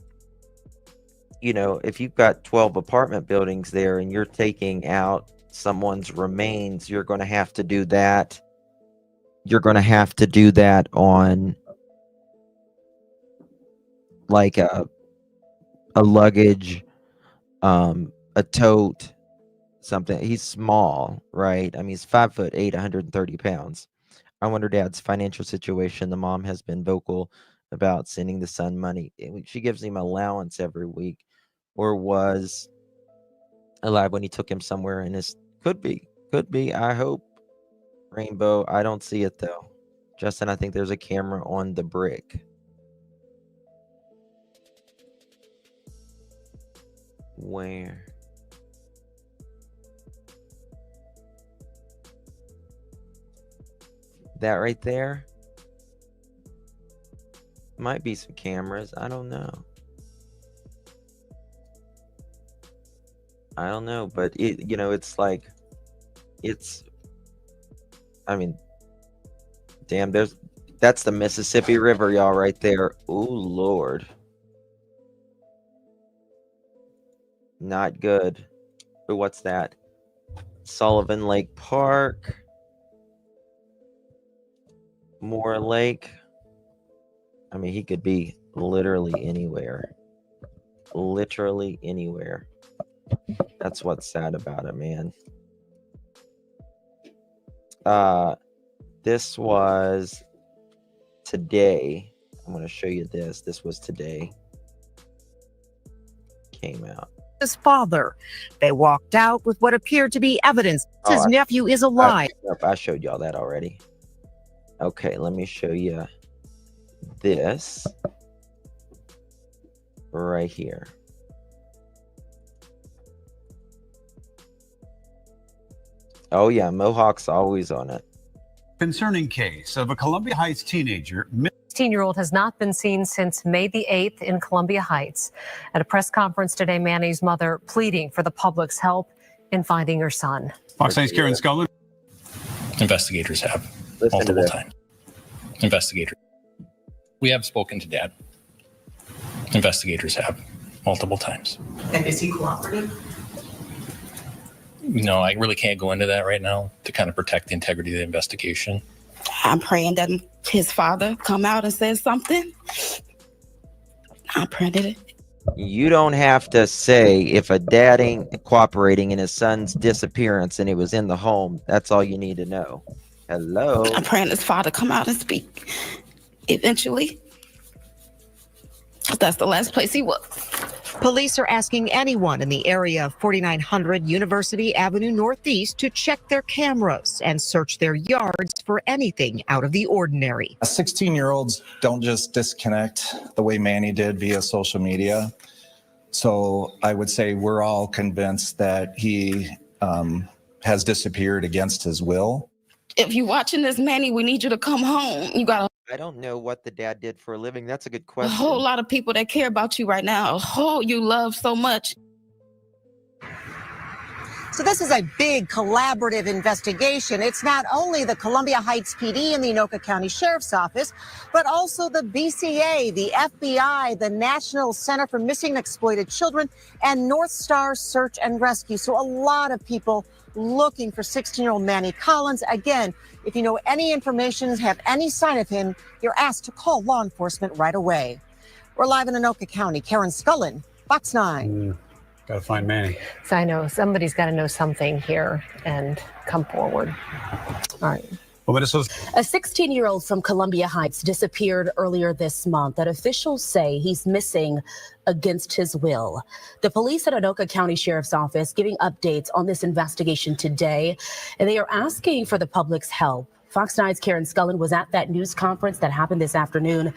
if you've got 12 apartment buildings there and you're taking out someone's remains, you're going to have to do that. You're going to have to do that on like a luggage, a tote, something. He's small, right? He's 5'8", 130 pounds. I wonder Dad's financial situation. The mom has been vocal about sending the son money. She gives him allowance every week, or was alive when he took him somewhere, and this could be. I hope. Rainbow. I don't see it though. Justin, I think there's a camera on the brick. Where? That right there? Might be some cameras. I don't know. But it's like, damn, that's the Mississippi River, y'all, right there. Oh, Lord. Not good. But what's that? Sullivan Lake Park, Moore Lake. I mean, he could be literally anywhere. Literally anywhere. That's what's sad about it, man. This was today. I'm going to show you this. This was today. Came out. His father. They walked out with what appeared to be evidence. His nephew is alive. I showed y'all that already. Okay, let me show you this right here. Oh yeah, Mohawk's always on it. Concerning case of a Columbia Heights teenager. 16-year-old has not been seen since May the 8th in Columbia Heights. At a press conference today, Manny's mother pleading for the public's help in finding her son. Fox 9's Karen Scully. Investigators have multiple times. Investigators. We have spoken to Dad. Investigators have multiple times. And is he cooperative? No, I really can't go into that right now to kind of protect the integrity of the investigation. I'm praying that his father come out and says something. I'm praying that You don't have to say if a dad ain't cooperating in his son's disappearance and he was in the home. That's all you need to know. Hello. I'm praying his father come out and speak eventually. That's the last place he was. Police are asking anyone in the area of 4900 University Avenue Northeast to check their cameras and search their yards for anything out of the ordinary. 16-year-olds don't just disconnect the way Manny did via social media. So I would say we're all convinced that he has disappeared against his will. If you're watching this, Manny, we need you to come home. You got I don't know what the dad did for a living. That's a good a question. whole lot of people that care about you right now. Oh, you love so much. So this is a big collaborative investigation. It's not only the Columbia Heights PD and the Anoka County Sheriff's Office, but also the BCA, the FBI, the National Center for Missing and Exploited Children, and North Star Search and Rescue. So a lot of people looking for 16-year-old Manny Collins. Again, if you know any information, have any sign of him, you're asked to call law enforcement right away. We're live in Anoka County. Karen Scullen, Fox 9. Gotta find Manny. So I know somebody's got to know something here and come forward. All right. Well, Minnesota. A 16-year-old from Columbia Heights disappeared earlier this month that officials say he's missing against his will. The police at Anoka County Sheriff's Office giving updates on this investigation today, and they are asking for the public's help. Fox 9's Karen Scullen was at that news conference that happened this afternoon.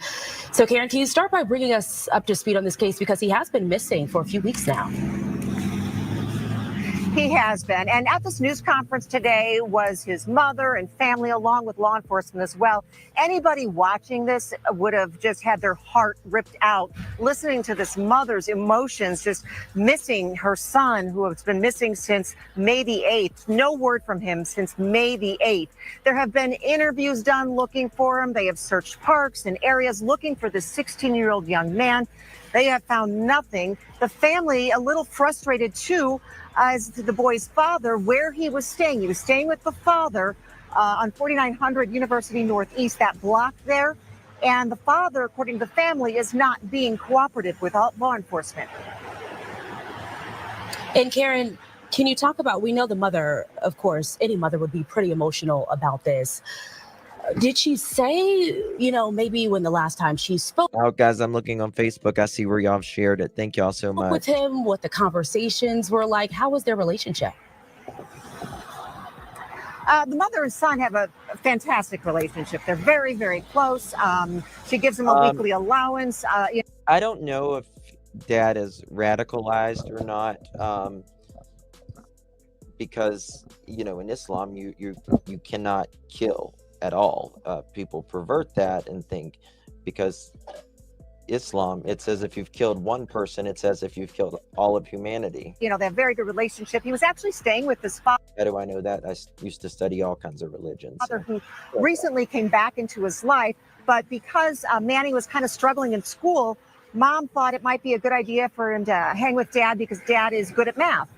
So Karen, can you start by bringing us up to speed on this case, because he has been missing for a few weeks now? He has been. And at this news conference today was his mother and family, along with law enforcement as well. Anybody watching this would have just had their heart ripped out, listening to this mother's emotions, just missing her son, who has been missing since May the 8th. No word from him since May the 8th. There have been interviews done looking for him. They have searched parks and areas looking for this 16-year-old young man. They have found nothing. The family, a little frustrated too, as to the boy's father, where he was staying. He was staying with the father on 4900 University Northeast, that block there. And the father, according to the family, is not being cooperative with law enforcement. And Karen, can you talk about, we know the mother, of course, any mother would be pretty emotional about this. Did she say, maybe when the last time she spoke Oh, guys, I'm looking on Facebook. I see where y'all have shared it. Thank y'all so much. with him, what the conversations were like? How was their relationship? The mother and son have a fantastic relationship. They're very, very close. She gives him a weekly allowance. I don't know if dad is radicalized or not, because in Islam you cannot kill at all. People pervert that and think, because Islam, it says if you've killed one person, it says if you've killed all of humanity. They have a very good relationship. He was actually staying with his father. How do I know that? I used to study all kinds of religions. Who recently came back into his life, but because Manny was kind of struggling in school, mom thought it might be a good idea for him to hang with dad because dad is good at math.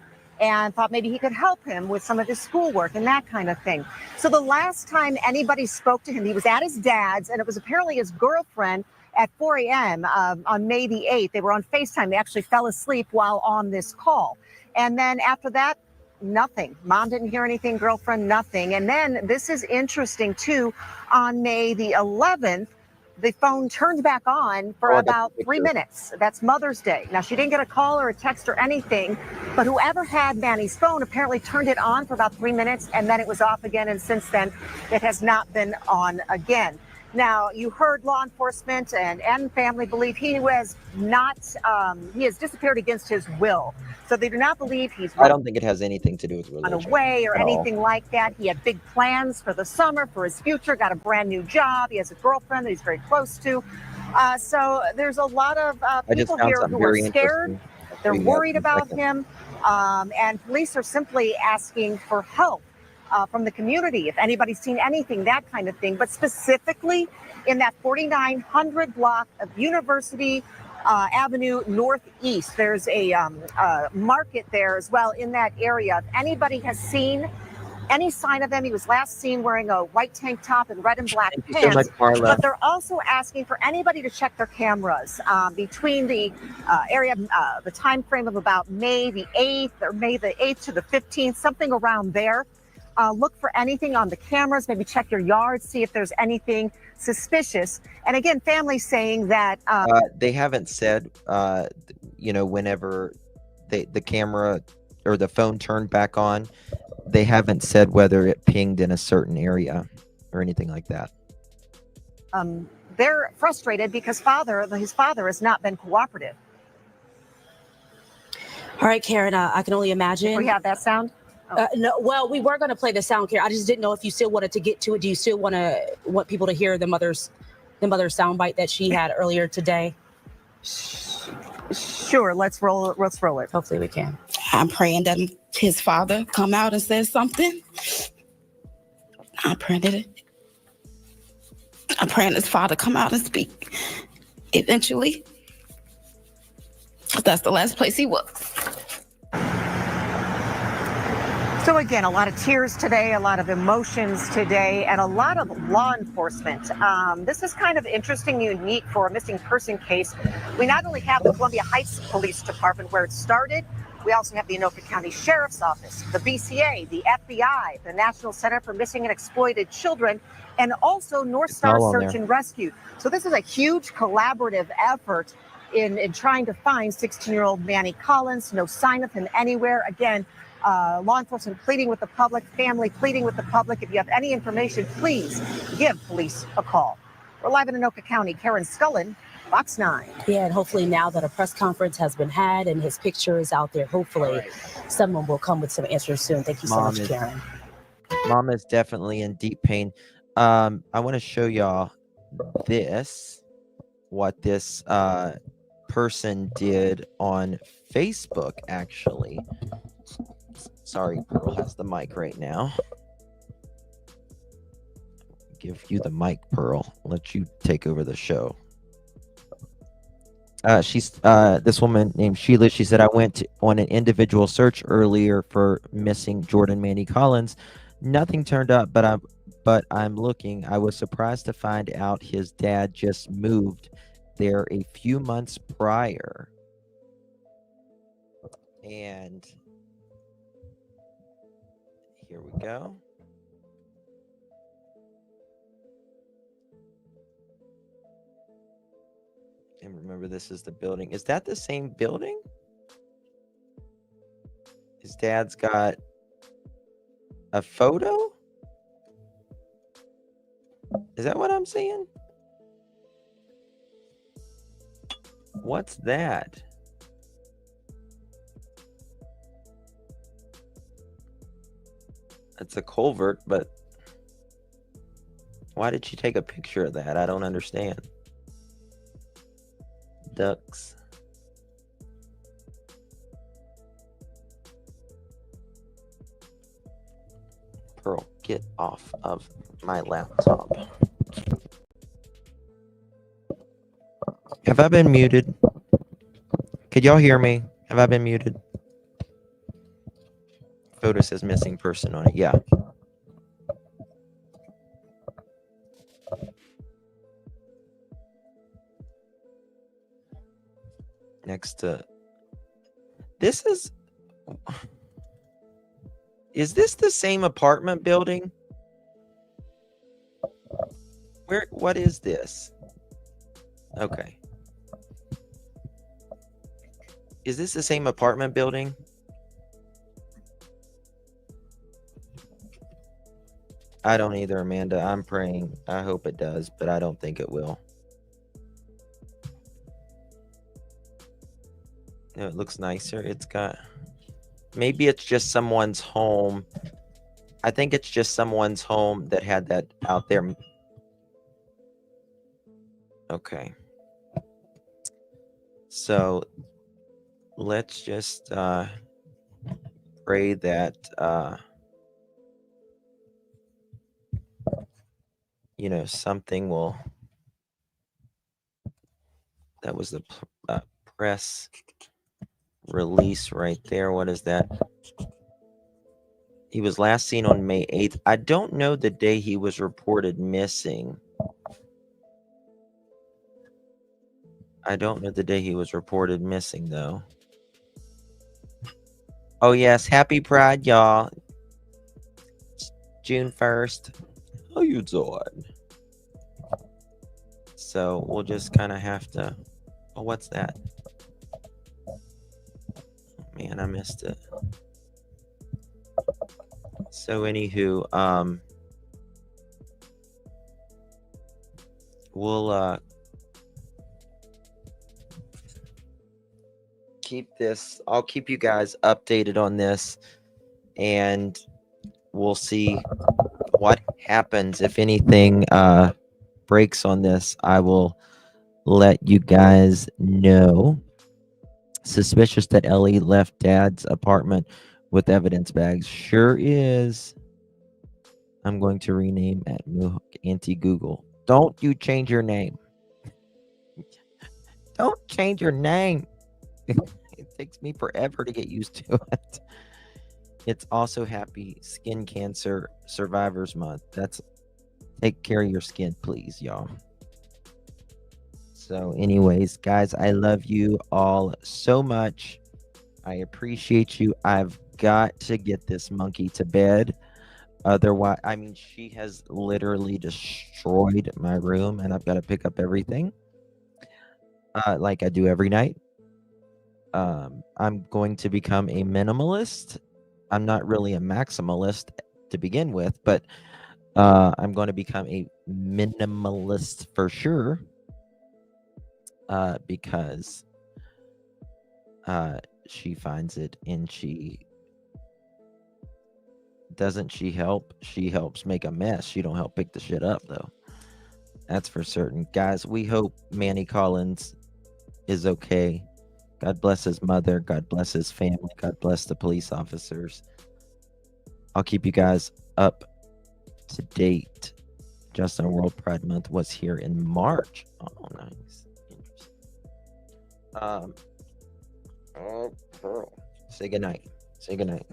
and thought maybe he could help him with some of his schoolwork and that kind of thing. So the last time anybody spoke to him, he was at his dad's, and it was apparently his girlfriend at 4 a.m. On May the 8th. They were on FaceTime. They actually fell asleep while on this call. And then after that, nothing. Mom didn't hear anything, girlfriend, nothing. And then this is interesting too. On May the 11th, the phone turned back on for about 3 minutes. That's Mother's Day. Now, she didn't get a call or a text or anything, but whoever had Manny's phone apparently turned it on for about 3 minutes, and then it was off again. And since then, it has not been on again. Now, you heard law enforcement and family believe he has disappeared against his will. So they do not believe he's I don't think it has anything to do with religion. run away or at all. anything like that. He had big plans for the summer, for his future, got a brand new job. He has a girlfriend that he's very close to. So there's a lot of people here who are scared. They're worried about him. And police are simply asking for help from the community. If anybody's seen anything, that kind of thing. But specifically in that 4900 block of University Avenue Northeast, there's a market there as well in that area. If anybody has seen any sign of him, he was last seen wearing a white tank top and red and black pants. But they're also asking for anybody to check their cameras between the the time frame of about May the 8th or May the 8th to the 15th, something around there. Look for anything on the cameras, maybe check your yard, see if there's anything suspicious. And again, families saying that they haven't said, whenever the camera or the phone turned back on, they haven't said whether it pinged in a certain area or anything like that. they're frustrated because his father has not been cooperative. All right, Karen, I can only imagine. We have that sound? No, well, we were going to play the sound, Karen. I just didn't know if you still wanted to get to it. Do you still want people to hear the mother's soundbite that she had earlier today? Sure, let's roll it. Hopefully we can. I'm praying that his father come out and says something. I'm praying his father come out and speak eventually. That's the last place he was. So again, a lot of tears today, a lot of emotions today, and a lot of law enforcement. This is kind of interesting, unique for a missing person case. We not only have the Columbia Heights Police Department where it started, we also have the Anoka County Sheriff's Office, the BCA, the FBI, the National Center for Missing and Exploited Children, and also North Star Search and Rescue. So this is a huge collaborative effort in trying to find 16-year-old Manny Collins. No sign of him anywhere. Again, law enforcement pleading with the public, family pleading with the public. If you have any information, please give police a call. We're live in Anoka County. Karen Scullen, Fox 9. Yeah, and hopefully now that a press conference has been had and his picture is out there, hopefully someone will come with some answers soon. Thank you so much, Karen. Mom is definitely in deep pain. I want to show y'all what this person did on Facebook, actually. Sorry, Pearl has the mic right now. Give you the mic, Pearl. Let you take over the show. She's this woman named Sheila. She said, I went on an individual search earlier for missing Jordan Manny Collins. Nothing turned up, but I'm looking. I was surprised to find out his dad just moved there a few months prior. And here we go. And remember, this is the building. Is that the same building? His dad's got a photo? Is that what I'm seeing? What's that? It's a culvert, but why did she take a picture of that? I don't understand. Ducks. Pearl, get off of my laptop. Have I been muted? Could y'all hear me? Have I been muted? Photo says missing person on it. Yeah. Next to this is this the same apartment building? What is this? Okay. Is this the same apartment building? I don't either, Amanda. I'm praying. I hope it does, but I don't think it will. No, it looks nicer. It's got, maybe it's just someone's home. I think it's just someone's home that had that out there. Okay. So let's just pray that you know, something will. That was the press release right there. What is that? He was last seen on May 8th. I don't know the day he was reported missing. I don't know the day he was reported missing, though. Oh, yes. Happy Pride, y'all. June 1st. How you doing? So we'll just kind of have to. Oh, what's that? Man, I missed it. So anywho, we'll keep this. I'll keep you guys updated on this, and we'll see what happens. If anything breaks on this, I will let you guys know. Suspicious that Ellie left Dad's apartment with evidence bags. Sure is. I'm going to rename at Mohawk Anti-Google. Don't you change your name. Don't change your name. It takes me forever to get used to it. It's also Happy Skin Cancer Survivors Month. That's take care of your skin, please, y'all. So anyways, guys, I love you all so much. I appreciate you. I've got to get this monkey to bed. Otherwise, I mean, she has literally destroyed my room, and I've got to pick up everything like I do every night. I'm going to become a minimalist. I'm not really a maximalist to begin with, but I'm going to become a minimalist for sure. Because she finds it, and she help. She helps make a mess. She don't help pick the shit up, though. That's for certain. Guys, we hope Manny Collins is okay. God bless his mother. God bless his family. God bless the police officers. I'll keep you guys up to date. Justin World Pride Month was here in March. Oh, nice. Oh, Pearl. Say goodnight. Say goodnight.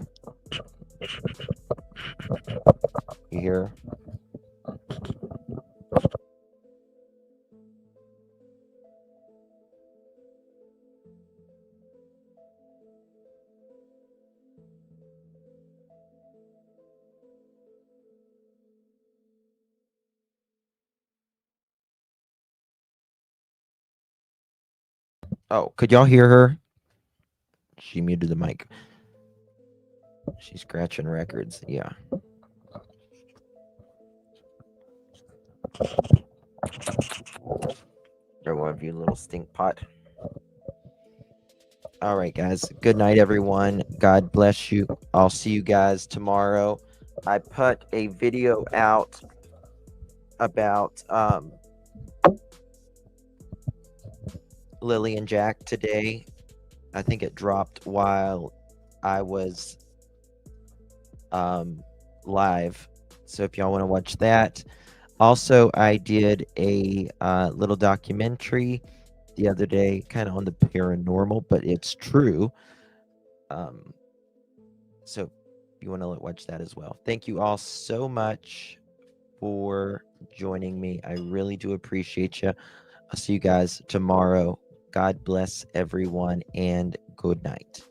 You hear? Oh, could y'all hear her? She muted the mic. She's scratching records. Yeah. There one of you, little stink pot. All right, guys. Good night, everyone. God bless you. I'll see you guys tomorrow. I put a video out about Lily and Jack today. I think it dropped while I was live. So if y'all want to watch that. Also, I did a little documentary the other day, kind of on the paranormal, but it's true. So you want to watch that as well. Thank you all so much for joining me. I really do appreciate you. I'll see you guys tomorrow. God bless everyone and good night.